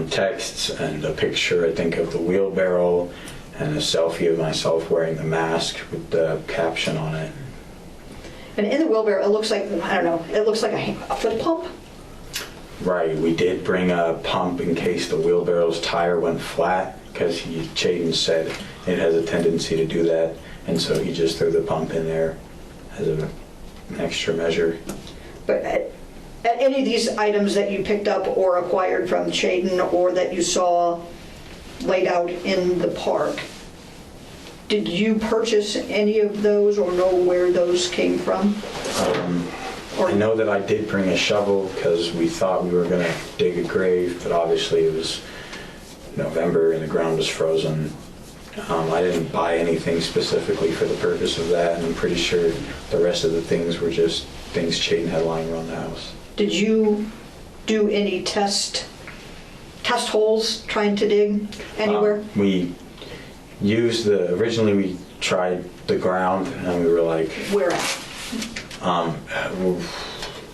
Texts and a picture, I think, of the wheelbarrow and a selfie of myself wearing the mask with the caption on it. And in the wheelbarrow, it looks like, I don't know, it looks like a foot pump? Right, we did bring a pump in case the wheelbarrow's tire went flat, because Chayden said it has a tendency to do that, and so he just threw the pump in there as an extra measure. But at any of these items that you picked up or acquired from Chayden or that you saw laid out in the park, did you purchase any of those or know where those came from? I know that I did bring a shovel because we thought we were going to dig a grave, but obviously it was November and the ground was frozen. I didn't buy anything specifically for the purpose of that, and I'm pretty sure the rest of the things were just things Chayden had lying around the house. Did you do any test holes trying to dig anywhere? Originally we tried the ground, and we were like... Where at?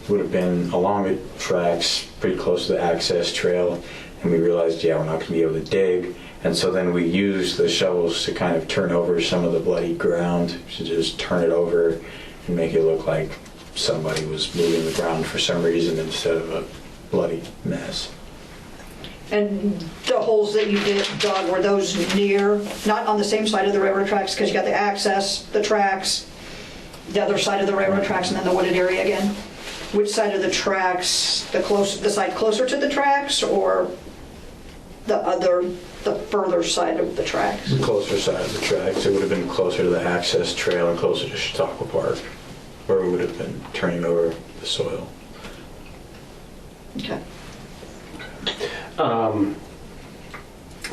Would have been along the tracks, pretty close to the access trail, and we realized, we're not going to be able to dig, and so then we used the shovels to kind of turn over some of the bloody ground, to just turn it over and make it look like somebody was moving the ground for some reason instead of a bloody mess. And the holes that you dug, were those near, not on the same side of the railroad tracks, because you got the access, the tracks, the other side of the railroad tracks, and then the wooded area again? Which side of the tracks, the side closer to the tracks, or the further side of the tracks? The closer side of the tracks. It would have been closer to the access trail and closer to Chautauqua Park, where we would have been turning over the soil. Okay.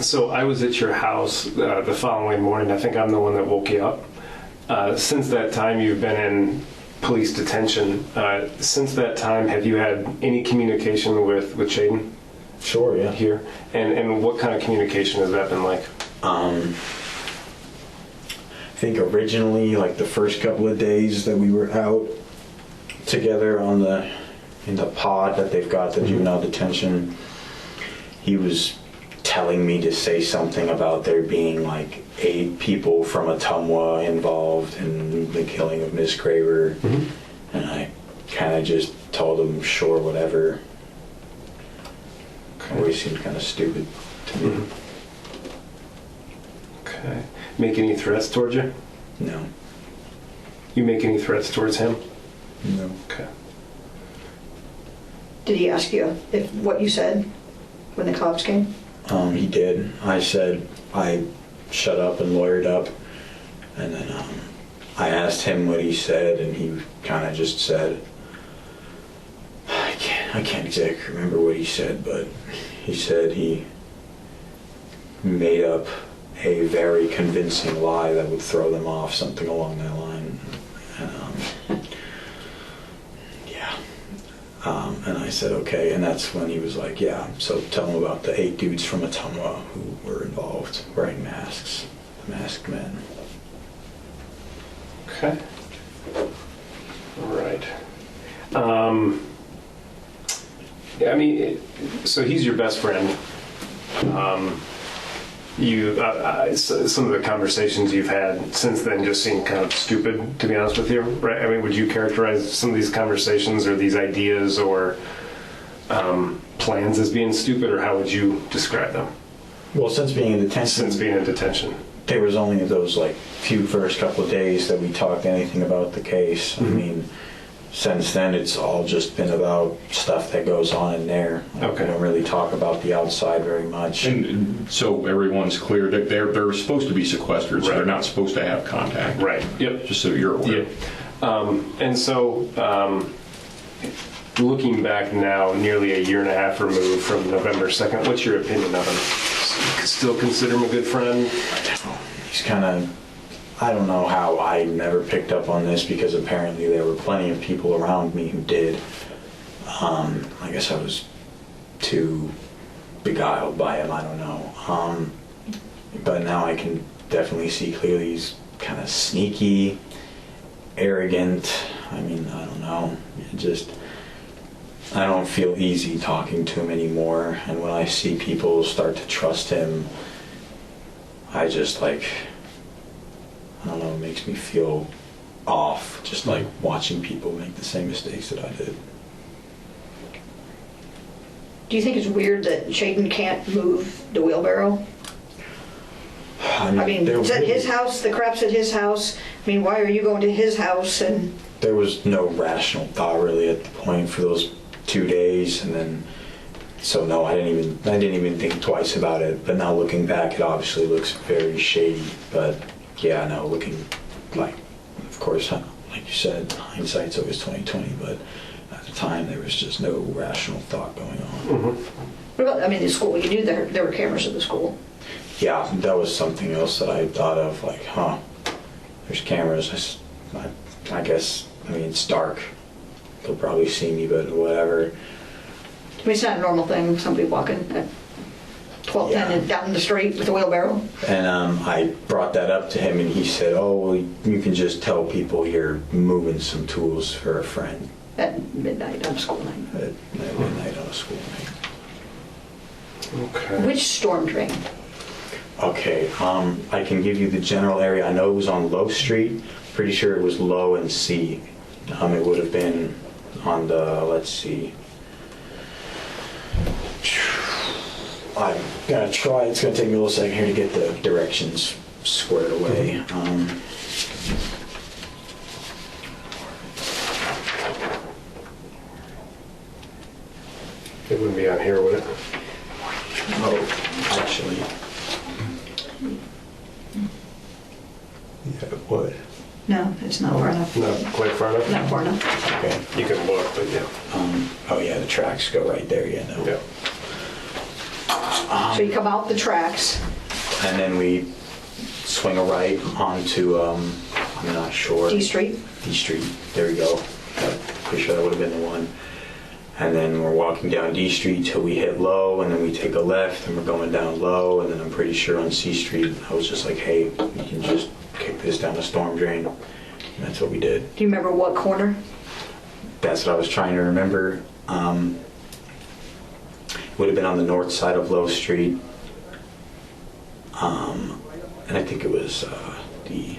So I was at your house the following morning. I think I'm the one that woke you up. Since that time, you've been in police detention. Since that time, have you had any communication with Chayden? Sure, yeah. Here? And what kind of communication has that been like? I think originally, like the first couple of days that we were out together in the pod that they've got, the juvenile detention, he was telling me to say something about there being like 8 people from Ottumwa involved in the killing of Miss Graber, and I kind of just told him, sure, whatever. Always seemed kind of stupid to me. Okay. Make any threats towards you? No. You make any threats towards him? No. Okay. Did he ask you what you said when the cops came? He did. I said I shut up and lawyered up, and then I asked him what he said, and he kind of just said, I can't exactly remember what he said, but he said he made up a very convincing lie that would throw them off, something along that line. And, and I said, okay, and that's when he was like, so tell him about the 8 dudes from Ottumwa who were involved wearing masks, the masked men. Okay. All right. I mean, so he's your best friend. Some of the conversations you've had since then just seem kind of stupid, to be honest with you, right? I mean, would you characterize some of these conversations or these ideas or plans as being stupid, or how would you describe them? Well, since being in detention, there was only those like few first couple of days that we talked anything about the case. I mean, since then it's all just been about stuff that goes on in there. Like, Okay. We don't really talk about the outside very much. And so everyone's clear that they're supposed to be sequestered, so Right. they're not supposed to have contact. Right. Yep. Just so you're aware. Yeah. And so, looking back now, nearly a year and a half removed from November 2nd, what's your opinion of him? Still consider him a good friend? He's kind of, I don't know how I never picked up on this because apparently there were plenty of people around me who did. I guess I was too beguiled by him, I don't know. But now I can definitely see clearly he's kind of sneaky, arrogant. I mean, I don't know. I don't feel easy talking to him anymore. And when I see people start to trust him, I just like, I don't know, it makes me feel off, just like watching people make the same mistakes that I did. Do you think it's weird that Shaden can't move the wheelbarrow? I mean, there it's at really- his house, the crap's at his house. I mean, why are you going to his house and... There was no rational thought really at the point for those 2 days, and then so no, I didn't even think twice about it. But now looking back, it obviously looks very shady. But yeah, no, looking like, of course, like you said, hindsight's always 20/20. But at the time, there was just no rational thought going on. What about, I mean, the school, you knew there were cameras at the school. Yeah, that was something else that I thought of. Like, there's cameras. I guess. I mean, it's dark. They'll probably see me, but whatever. I mean, it's not a normal thing, somebody walking at 12:10 Yeah. and down the street with a wheelbarrow. And I brought that up to him, and he said, "Oh, well, you can just tell people you're moving some tools for a friend At midnight on a school night. at midnight on a school night." Okay. Which storm drain? Okay, I can give you the general area. I know it was on Low Street. Pretty sure it was Low and C. It would have been on the, let's see. I'm gonna try. It's gonna take me a little second here to get the directions squared away. It wouldn't be on here, would it? Oh, actually. Yeah, it would. No, it's not far enough. Not quite far enough? Not far enough. Okay. You can look, but yeah. Oh yeah, the tracks go right there. Yeah, no. Yeah. So you come out the tracks. And then we swing a right onto, I'm not sure. D Street. D Street. There we go. I'm pretty sure that would have been the one. And then we're walking down D Street till we hit Low, and then we take a left, and we're going down Low, and then I'm pretty sure on C Street, I was just like, hey, we can just kick this down the storm drain. And that's what we did. Do you remember what corner? That's what I was trying to remember. Would have been on the north side of Low Street. And I think it was the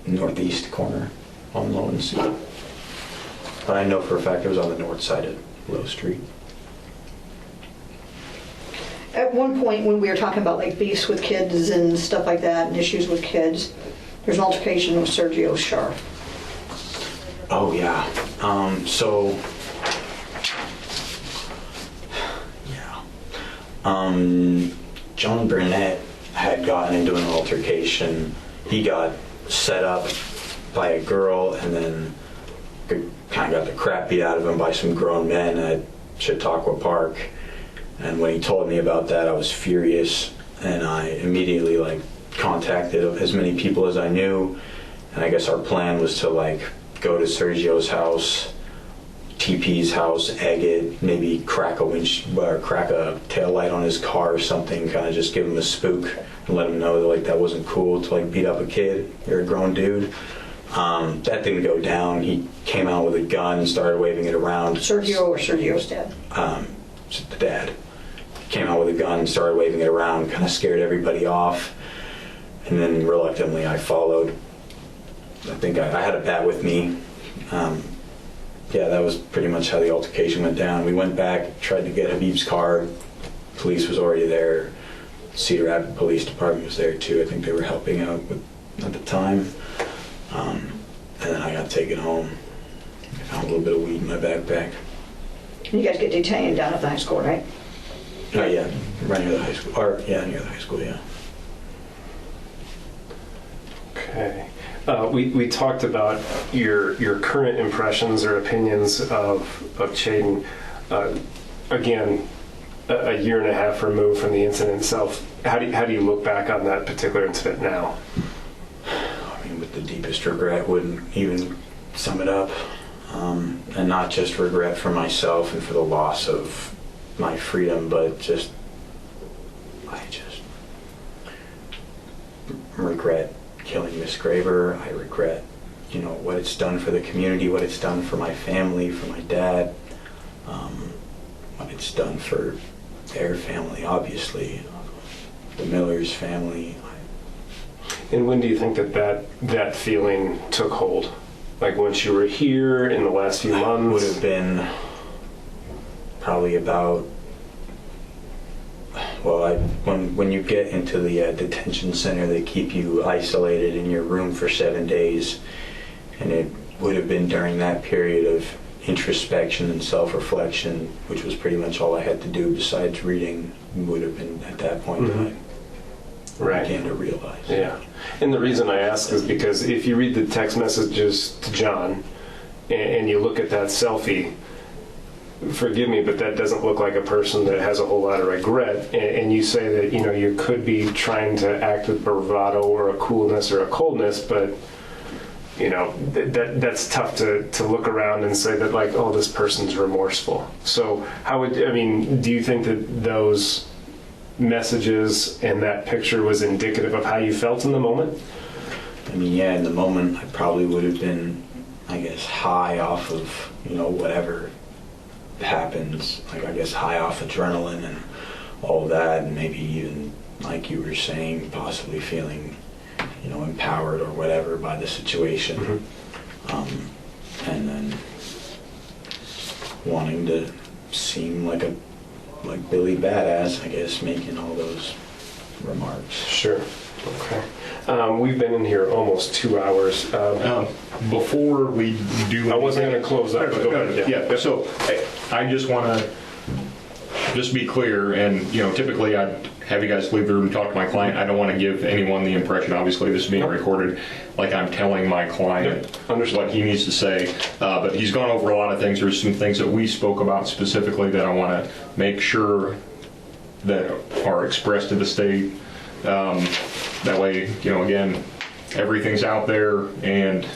northeast corner on Low and C. But I know for a fact it was on the north side of Low Street. At one point when we were talking about like beefs with kids and stuff like that and issues with kids, there's an altercation with Sergio Sharp. Oh yeah. John Burnett had gotten into an altercation. He got set up by a girl and then kind of got the crap beat out of him by some grown men at Chautauqua Park. And when he told me about that, I was furious, and I immediately contacted as many people as I knew. And I guess our plan was to go to Sergio's house, TP's house, egg it, maybe crack a tail light on his car or something, kind of just give him a spook and let him know that that wasn't cool to beat up a kid. You're a grown dude. That didn't go down. He came out with a gun and started waving it around. Sergio or Sergio's dad? The dad. Came out with a gun and started waving it around, kind of scared everybody off. And then reluctantly I followed. I think I had a bat with me. Yeah, that was pretty much how the altercation went down. We went back, tried to get Habib's car, police was already there. Cedar Rapids Police Department was there too. I think they were helping out at the time. And then I got taken home. I found a little bit of weed in my backpack. You guys get detained down at the high school, right? Yeah, right near the high school. Or, yeah, near the high school, yeah. Okay. We talked about your current impressions or opinions of Chaden. Again, a year and a half removed from the incident itself. How do you look back on that particular incident now? I mean, with the deepest regret, wouldn't even sum it up. And not just regret for myself and for the loss of my freedom, but I just regret killing Miss Graber. I regret, what it's done for the community, what it's done for my family, for my dad, what it's done for their family, obviously, the Miller's family. And when do you think that feeling took hold? Like once you were here in the last few months? Would have been probably about, when you get into the detention center, they keep you isolated in your room for 7 days, and it would have been during that period of introspection and self-reflection, which was pretty much all I had to do besides reading, would have been at that point that I began to realize. Yeah. And the reason I ask is because if you read the text messages to John and you look at that selfie, forgive me, but that doesn't look like a person that has a whole lot of regret. And you say that, you could be trying to act with bravado or a coolness or a coldness, but, that's tough to look around and say that, like, oh, this person's remorseful. So do you think that those messages and that picture was indicative of how you felt in the moment? I mean, yeah, in the moment, I probably would have been, I guess, high off of, whatever happens. Like, I guess, high off adrenaline and all that, and maybe even, like you were saying, possibly feeling, empowered or whatever by the situation. And then wanting to seem like Billy Badass, I guess, making all those remarks. Sure. Okay. We've been in here almost 2 hours. Before we do, I wasn't going to close up. But go ahead. Yeah. So I just want to just be clear, and typically I'd have you guys leave the room and talk to my client. I don't want to give anyone the impression, obviously this is being recorded, like I'm telling my client what he needs to say. But he's gone over a lot of things. There's some things that we spoke about specifically that I want to make sure that are expressed to the state. That way, again, everything's out there, and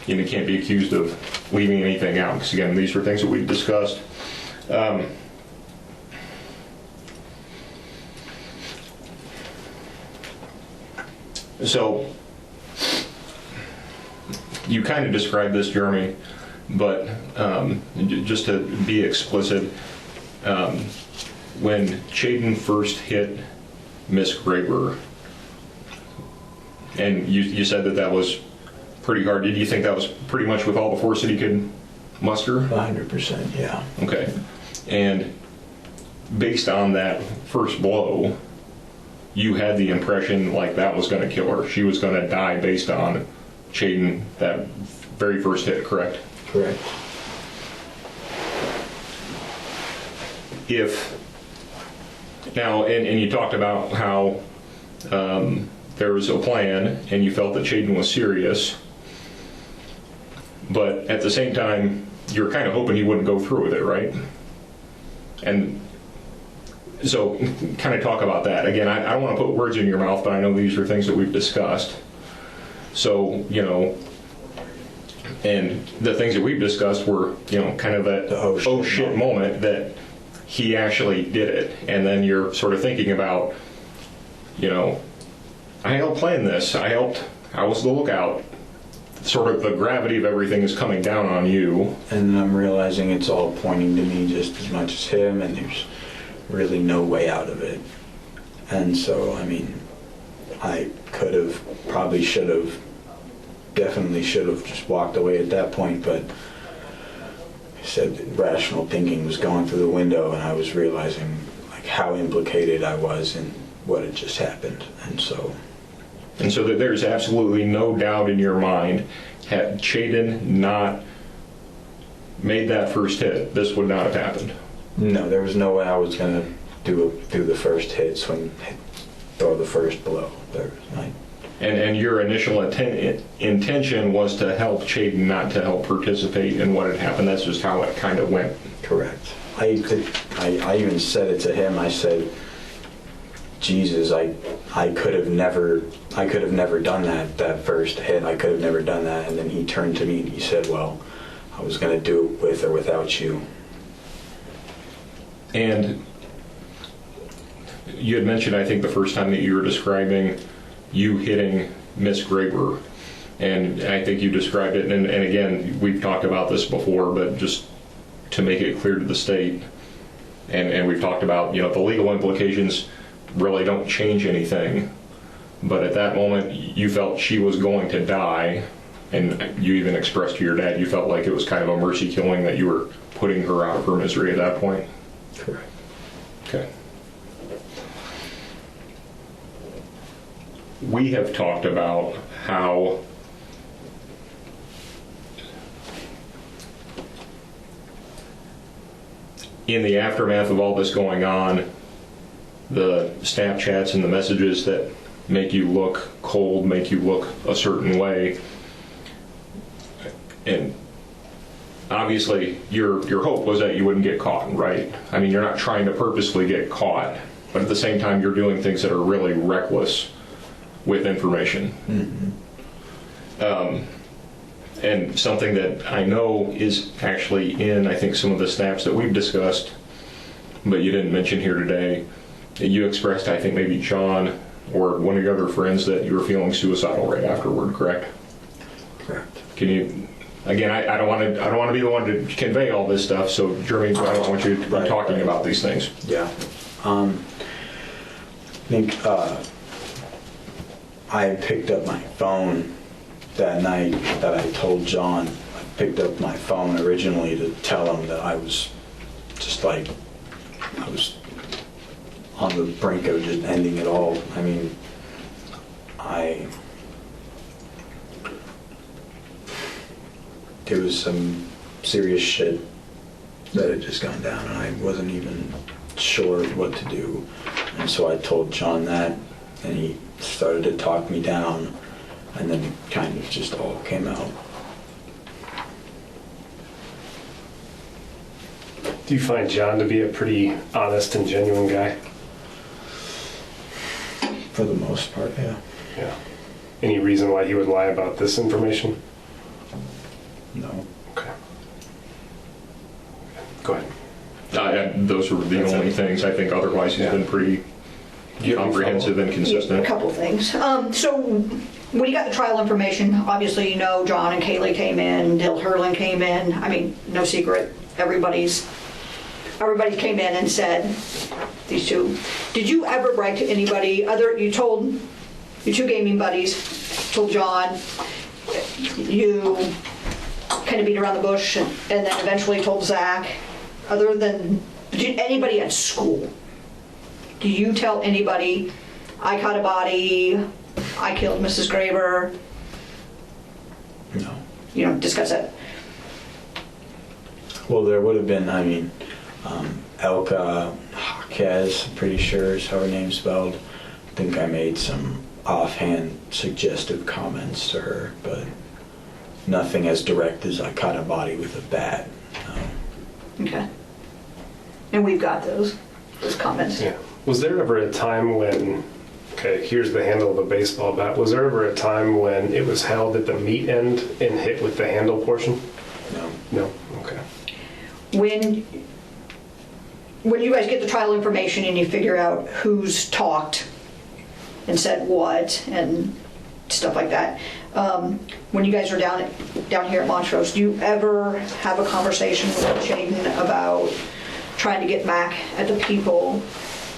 you can't be accused of leaving anything out, because again, these are things that we've discussed. So you kind of described this, Jeremy, but just to be explicit, when Chaden first hit Miss Graber, and you said that was pretty hard. Did you think that was pretty much with all the force that he could muster? 100%, yeah. Okay. And based on that first blow, you had the impression like that was going to kill her. She was going to die based on Chaden, that very first hit, correct? Correct. Now, and you talked about how there was a plan and you felt that Chaden was serious, but at the same time, you're kind of hoping he wouldn't go through with it, right? And so kind of talk about that. Again, I don't want to put words in your mouth, but I know these are things that we've discussed. So, and the things that we've discussed were, kind of that oh shit moment that he actually did it. And then you're sort of thinking about, I helped plan this. I was the lookout. Sort of the gravity of everything is coming down on you. And I'm realizing it's all pointing to me just as much as him, and there's really no way out of it. And so, I could have, probably should have, definitely should have just walked away at that point, but I said rational thinking was going through the window, and I was realizing, like how implicated I was in what had just happened. And so that there's absolutely no doubt in your mind, had Chaden not made that first hit, this would not have happened. no, there was no way I was gonna do the first hit, throw the first blow. And your initial intention was to help Chaden, not to help participate in what had happened. That's just how it kind of went. Correct. I even said it to him. I said, Jesus, I could have never done that first hit. I could have never done that. And then he turned to me and he said, well, I was going to do it with or without you. And you had mentioned, I think, the first time that you were describing you hitting Miss Graber, and I think you described it, and again, we've talked about this before, but just to make it clear to the state, and we've talked about, the legal implications really don't change anything, but at that moment, you felt she was going to die, and you even expressed to your dad, you felt like it was kind of a mercy killing, that you were putting her out of her misery at that point? Correct. Okay. We have talked about how in the aftermath of all this going on, the Snapchats and the messages that make you look cold, make you look a certain way, and obviously your hope was that you wouldn't get caught, right? I mean, you're not trying to purposely get caught, but at the same time you're doing things that are really reckless with information. Mm-hmm. And something that I know is actually in, I think, some of the snaps that we've discussed, but you didn't mention here today, that you expressed, I think maybe John or one of your other friends, that you were feeling suicidal right afterward, correct? Correct. Can you, again, I don't want to be the one to convey all this stuff, so Jeremy, I don't want you to be talking about these things. Yeah. I think I picked up my phone that night that I told John. I picked up my phone originally to tell him that I was just like, I was on the brink of just ending it all. I mean, there was some serious shit that had just gone down and I wasn't even sure what to do. And so I told John that, and he started to talk me down, and then it kind of just all came out. Do you find John to be a pretty honest and genuine guy? For the most part, yeah. Yeah. Any reason why he would lie about this information? No. Okay. Go ahead. Those were the only things. I think otherwise he's been pretty comprehensive and consistent. A couple things. So when you got the trial information, obviously John and Kaylee came in, Dale Hurlin came in. I mean, no secret. Everybody came in and said, these two. Did you ever brag to anybody other? You told your two gaming buddies, told John, you kind of beat around the bush, and then eventually told Zach. Other than anybody at school, do you tell anybody, I caught a body, I killed Mrs. Graber? No. You don't discuss it? Well, there would have been, Elka Jaquez, I'm pretty sure is how her name's spelled. I think I made some offhand suggestive comments to her, but nothing as direct as I caught a body with a bat. No. Okay. And we've got those comments. Yeah. Was there ever a time when, okay, here's the handle of a baseball bat. Was there ever a time when it was held at the meat end and hit with the handle portion? No. No? Okay. When you guys get the trial information and you figure out who's talked and said what and stuff like that, when you guys are down here at Montrose, do you ever have a conversation with Jaden about trying to get back at the people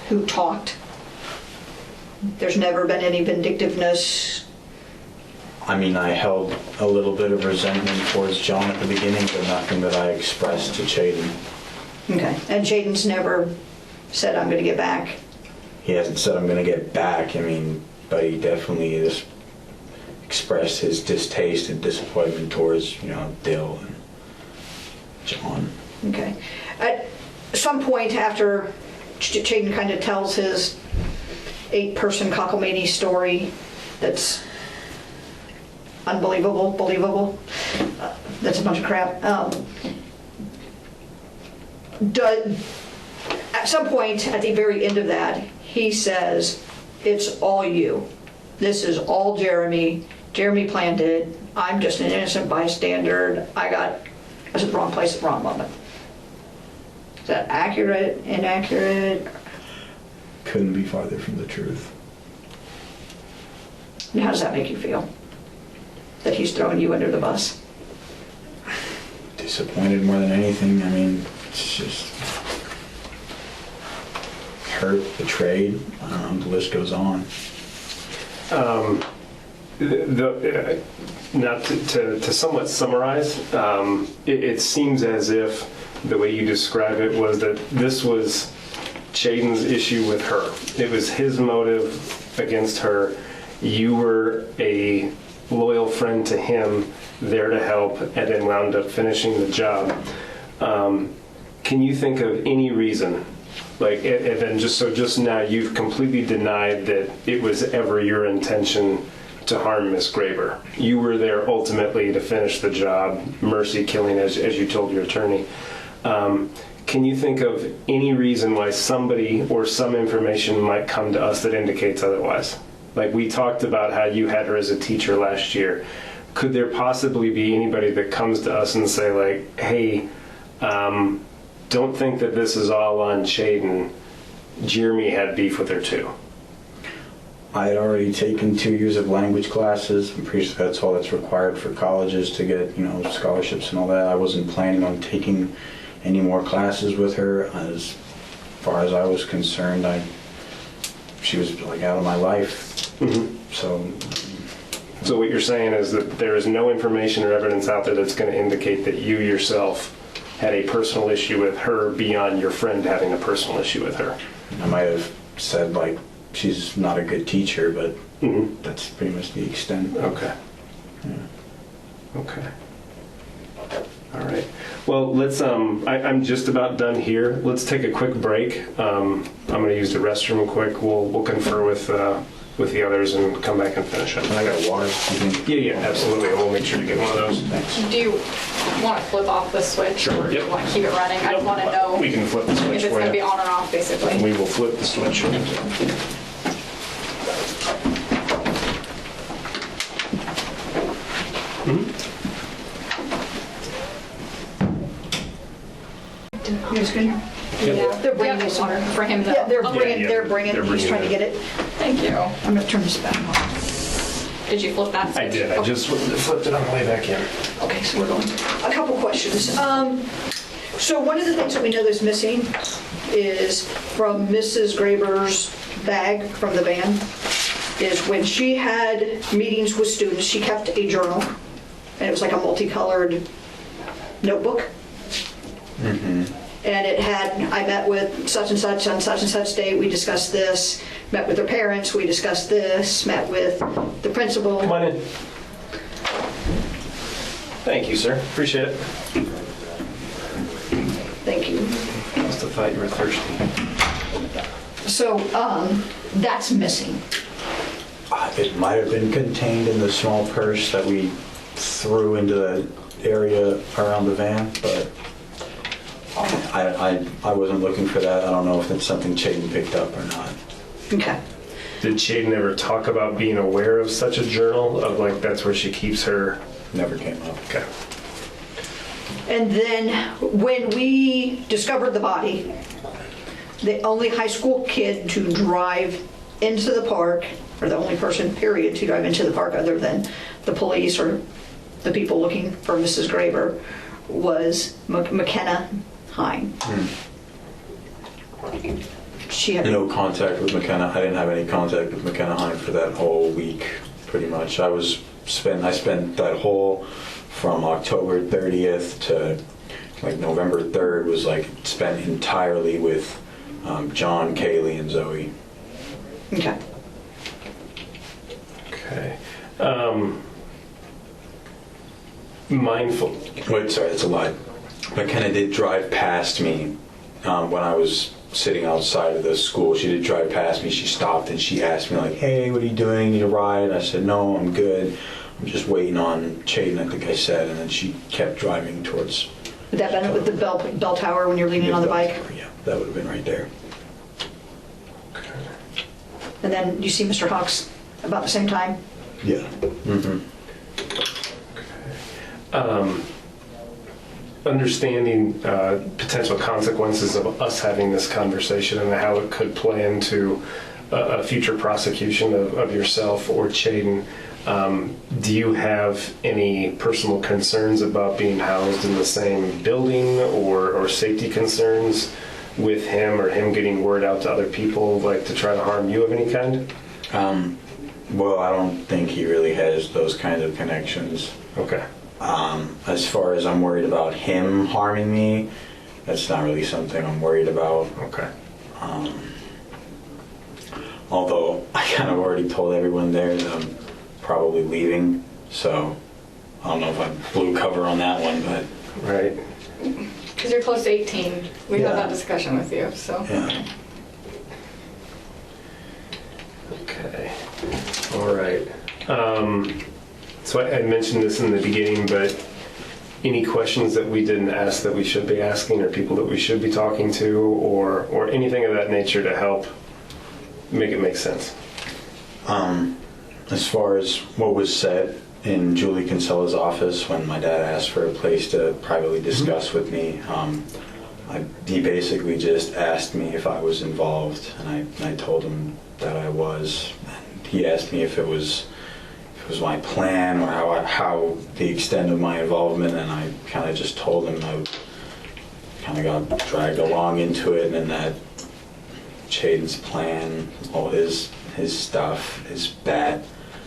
who talked? There's never been any vindictiveness? I held a little bit of resentment towards John at the beginning, but nothing that I expressed to Chaden. Okay. And Jaden's never said, I'm gonna get back? He hasn't said I'm going to get back. I mean, but he definitely has expressed his distaste and disappointment towards, Dale and John. Okay. At some point after Chayden kind of tells his 8-person cockamamie story that's unbelievable, believable, that's a bunch of crap. At some point at the very end of that, he says, it's all you. This is all Jeremy. Jeremy planned it. I'm just an innocent bystander. I was at the wrong place at the wrong moment. Is that accurate, inaccurate? Couldn't be farther from the truth. And how does that make you feel? That he's throwing you under the bus? Disappointed more than anything. I mean, it's just hurt, betrayed. I don't know, the list goes on. Not to somewhat summarize, it seems as if the way you describe it was that this was Chayden's issue with her. It was his motive against her. You were a loyal friend to him, there to help, and then wound up finishing the job. Can you think of any reason? And then just now you've completely denied that it was ever your intention to harm Miss Graber. You were there ultimately to finish the job, mercy killing, as you told your attorney. Can you think of any reason why somebody or some information might come to us that indicates otherwise? Like we talked about how you had her as a teacher last year. Could there possibly be anybody that comes to us and say like, hey, don't think that this is all on Chayden. Jeremy had beef with her too. I had already taken 2 years of language classes. I'm pretty sure that's all that's required for colleges to get, scholarships and all that. I wasn't planning on taking any more classes with her. As far as I was concerned, she was like out of my life. Mm-hmm. So what you're saying is that there is no information or evidence out there that's going to indicate that you yourself had a personal issue with her beyond your friend having a personal issue with her. I might have said like she's not a good teacher, but that's pretty much the extent. Okay. Yeah. Okay. All right. Well, let's. I'm just about done here. Let's take a quick break. I'm going to use the restroom quick. We'll confer with the others and come back and finish up. And I got water. Yeah, absolutely. We'll make sure to get one of those. Thanks. Do you want to flip off the switch? Sure. Or do you Yep. want to keep it running? I want to know We can flip the if switch it's for going to be you. on or off, basically. We will flip the switch. You guys good? Yeah. They're bringing Yeah, me some. water for him, though. Yeah, they're Okay. bringing, Yeah, they're bringing, they're he's bringing trying to it. get it. Thank you. I'm gonna turn this back on. Did you flip that switch? I did. I just flipped it on the way back in. Okay, so we're going. A couple questions. So one of the things that we know that's missing is from Mrs. Graber's bag from the van, is when she had meetings with students, she kept a journal, and it was like a multicolored notebook. And it had, I met with such and such on such and such date, we discussed this, met with their parents, we discussed this, met with the principal. Come on in. Thank you, sir. Appreciate it. Thank you. Must have thought you were thirsty. So, that's missing. It might have been contained in the small purse that we threw into the area around the van, but I wasn't looking for that. I don't know if it's something Chayden picked up or not. Okay. Did Chayden ever talk about being aware of such a journal? Of like, that's where she keeps her. Never came up. Okay. And then when we discovered the body, the only high school kid to drive into the park, or the only person, period, to drive into the park other than the police or the people looking for Mrs. Graber, was McKenna Hine. She had No contact with McKenna. I didn't have any contact with McKenna Hine for that whole week, pretty much. I spent that whole, from October 30th to like November 3rd was like spent entirely with John, Kaylee, and Zoe. Okay. Okay. Mindful. Wait, sorry, that's a lie. McKenna did drive past me when I was sitting outside of the school. She did drive past me. She stopped and she asked me like, "Hey, what are you doing? Need a ride?" I said, "No, I'm good. I'm just waiting on Chaden," I think I said. And then she kept driving towards. Would that been with the bell tower when you're leaning on the bike? Yeah, that would have been right there. And then you see Mr. Hawks about the same time? Yeah. Mm-hmm. Understanding potential consequences of us having this conversation and how it could play into a future prosecution of yourself or Chaden, do you have any personal concerns about being housed in the same building or safety concerns with him or him getting word out to other people, like to try to harm you of any kind? Well, I don't think he really has those kinds of connections. Okay. As far as I'm worried about him harming me, that's not really something I'm worried about. Okay. Although I kind of already told everyone there that I'm probably leaving, so I don't know if I blew cover on that one, but Right. Because you're close to 18. We had Yeah. that discussion with you, so. yeah. Okay. All right. So I mentioned this in the beginning, but any questions that we didn't ask that we should be asking, or people that we should be talking to, or anything of that nature to help make it make sense? As far as what was said in Julie Kinsella's office when my dad asked for a place to privately discuss with me, he basically just asked me if I was involved, and I told him that I was. And he asked me if it was my plan or how the extent of my involvement, and I kind of just told him I kind of got dragged along into it, and that Chaden's plan, all his stuff, his bat,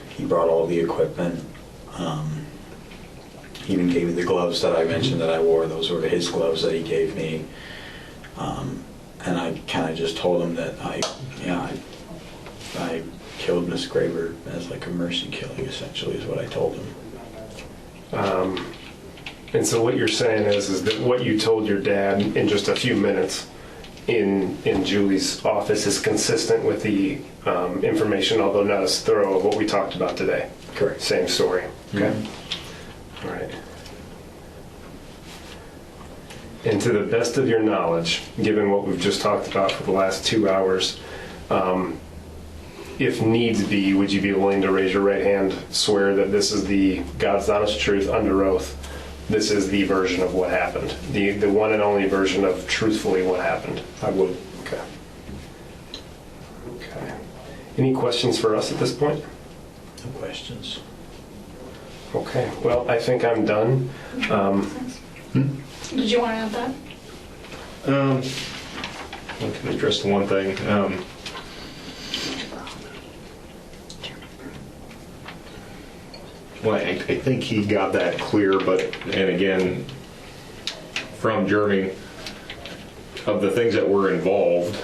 he brought all the equipment. He even gave me the gloves that I mentioned that I wore. Those were his gloves that he gave me. And I kind of just told him that I killed Miss Graber as like a mercy killing, essentially, is what I told him. And so what you're saying is that what you told your dad in just a few minutes in Julie's office is consistent with the information, although not as thorough, of what we talked about today. Correct. Same story. Okay. All right. And to the best of your knowledge, given what we've just talked about for the last 2 hours, if needs be, would you be willing to raise your right hand, swear that this is the God's honest truth under oath? This is the version of what happened, the one and only version of truthfully what happened. I would. Okay. Okay. Any questions for us at this point? No questions. Okay. Well, I think I'm done. Did you want to add that? I can address the one thing. Well, I think he got that clear, but, and again, from Jeremy, of the things that were involved,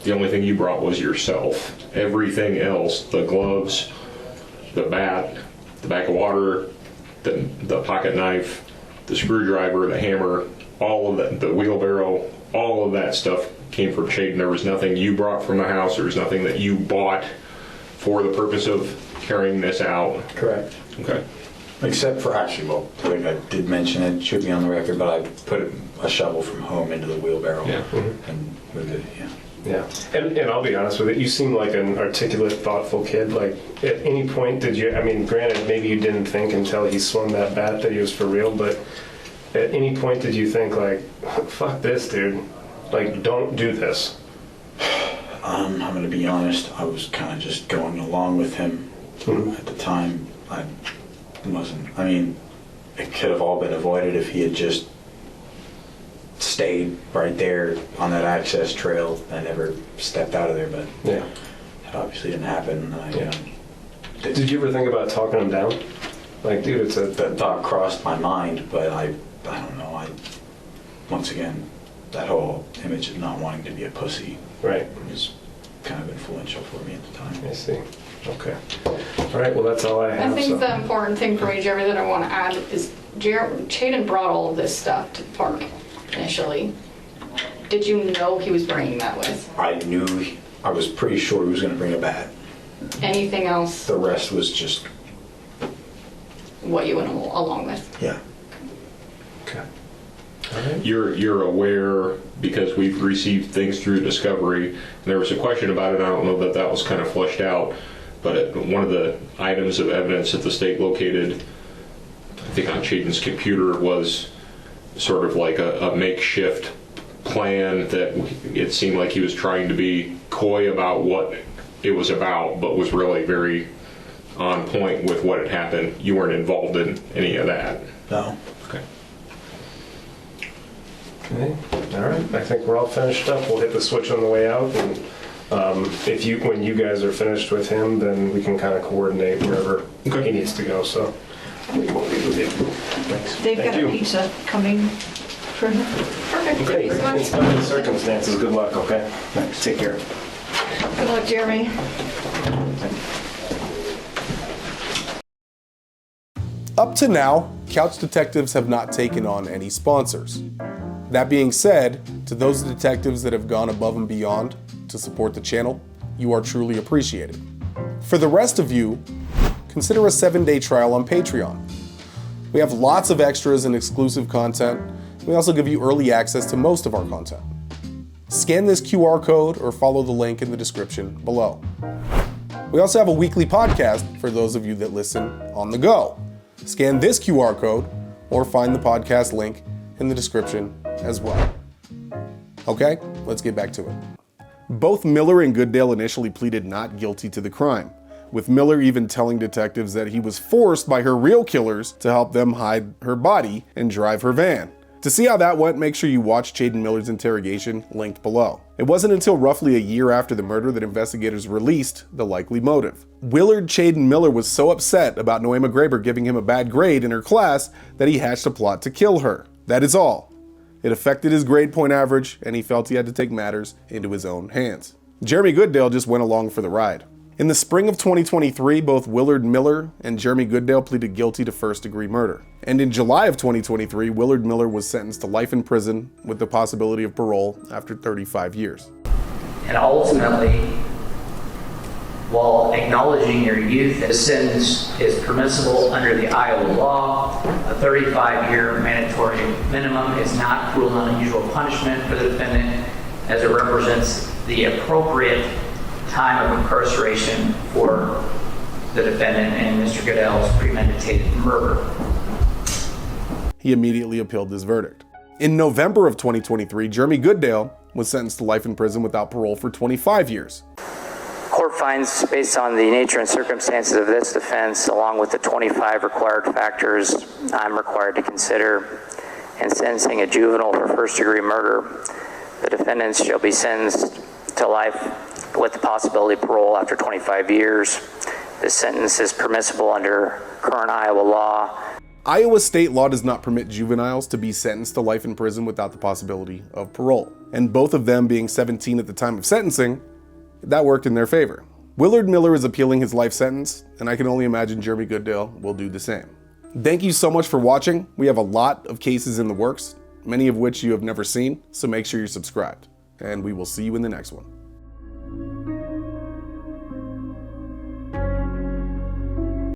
the only thing you brought was yourself. Everything else, the gloves, the bat, the bag of water, the pocket knife, the screwdriver, the hammer, all of that, the wheelbarrow, all of that stuff came from Chaden. There was nothing you brought from the house. There was nothing that you bought for the purpose of carrying this out. Correct. Okay. Except for, actually, well, I think I did mention it, should be on the record, but I put a shovel from home into the wheelbarrow Yeah. and moved it, yeah. Yeah, and I'll be honest with it, you seem like an articulate, thoughtful kid. Like, at any point did you, I mean, granted, maybe you didn't think until he swung that bat that he was for real, but at any point did you think, like, fuck this, dude? Like, don't do this? I'm going to be honest, I was kind of just going along with him at the time. I wasn't, I mean, it could have all been avoided if he had just stayed right there on that access trail and never stepped out of there, but Yeah. it obviously didn't happen. Did you ever think about talking him down? Like, dude, it's a... That thought crossed my mind, but I don't know. Once again, that whole image of not wanting to be a pussy Right. was kind of influential for me at the time. I see. Okay. All right, well, that's all I I have. think so. the important thing for me, Jerry, that I want to add is Chaden brought all of this stuff to the park initially. Did you know he was bringing that with? I was pretty sure he was going to bring a bat. Anything else, The rest was just, what you went along with? yeah. Okay. All right. You're aware, because we've received things through Discovery, and there was a question about it, I don't know that that was kind of fleshed out, but one of the items of evidence that the state located, I think on Chaden's computer, was sort of like a makeshift plan that it seemed like he was trying to be coy about what it was about, but was really very on point with what had happened. You weren't involved in any of that. No. Okay. Okay. All right. I think we're all finished up. We'll hit the switch on the way out, and when you guys are finished with him, then we can kind of coordinate wherever he needs to go. So we won't be with you. Thanks. They've Thank got you. a pizza coming for him. Perfect, thank Okay. you so In much. spite of the circumstances, good luck. Okay. Thanks. Take care. Good luck, Jeremy. Up to now, Couch Detectives have not taken on any sponsors. That being said, to those detectives that have gone above and beyond to support the channel, you are truly appreciated. For the rest of you, consider a 7-day trial on Patreon. We have lots of extras and exclusive content. We also give you early access to most of our content. Scan this QR code or follow the link in the description below. We also have a weekly podcast for those of you that listen on the go. Scan this QR code or find the podcast link in the description as well. Okay, let's get back to it. Both Miller and Goodale initially pleaded not guilty to the crime, with Miller even telling detectives that he was forced by her real killers to help them hide her body and drive her van. To see how that went, make sure you watch Chaden Miller's interrogation, linked below. It wasn't until roughly a year after the murder that investigators released the likely motive. Willard Chaden Miller was so upset about Nohema Graber giving him a bad grade in her class that he hatched a plot to kill her. That is all. It affected his grade point average, and he felt he had to take matters into his own hands. Jeremy Goodale just went along for the ride. In the spring of 2023, both Willard Miller and Jeremy Goodale pleaded guilty to first-degree murder. And in July of 2023, Willard Miller was sentenced to life in prison with the possibility of parole after 35 years. And ultimately, while acknowledging your youth, the sentence is permissible under the Iowa law. A 35-year mandatory minimum is not cruel and unusual punishment for the defendant, as it represents the appropriate time of incarceration for the defendant and Mr. Goodale's premeditated murder. He immediately appealed this verdict. In November of 2023, Jeremy Goodale was sentenced to life in prison without parole for 25 years. Court finds, based on the nature and circumstances of this offense, along with the 25 required factors I'm required to consider in sentencing a juvenile for first-degree murder, the defendants shall be sentenced to life with the possibility of parole after 25 years. This sentence is permissible under current Iowa law. Iowa state law does not permit juveniles to be sentenced to life in prison without the possibility of parole. And both of them being 17 at the time of sentencing, that worked in their favor. Willard Miller is appealing his life sentence, and I can only imagine Jeremy Goodale will do the same. Thank you so much for watching. We have a lot of cases in the works, many of which you have never seen, so make sure you're subscribed. And we will see you in the next one.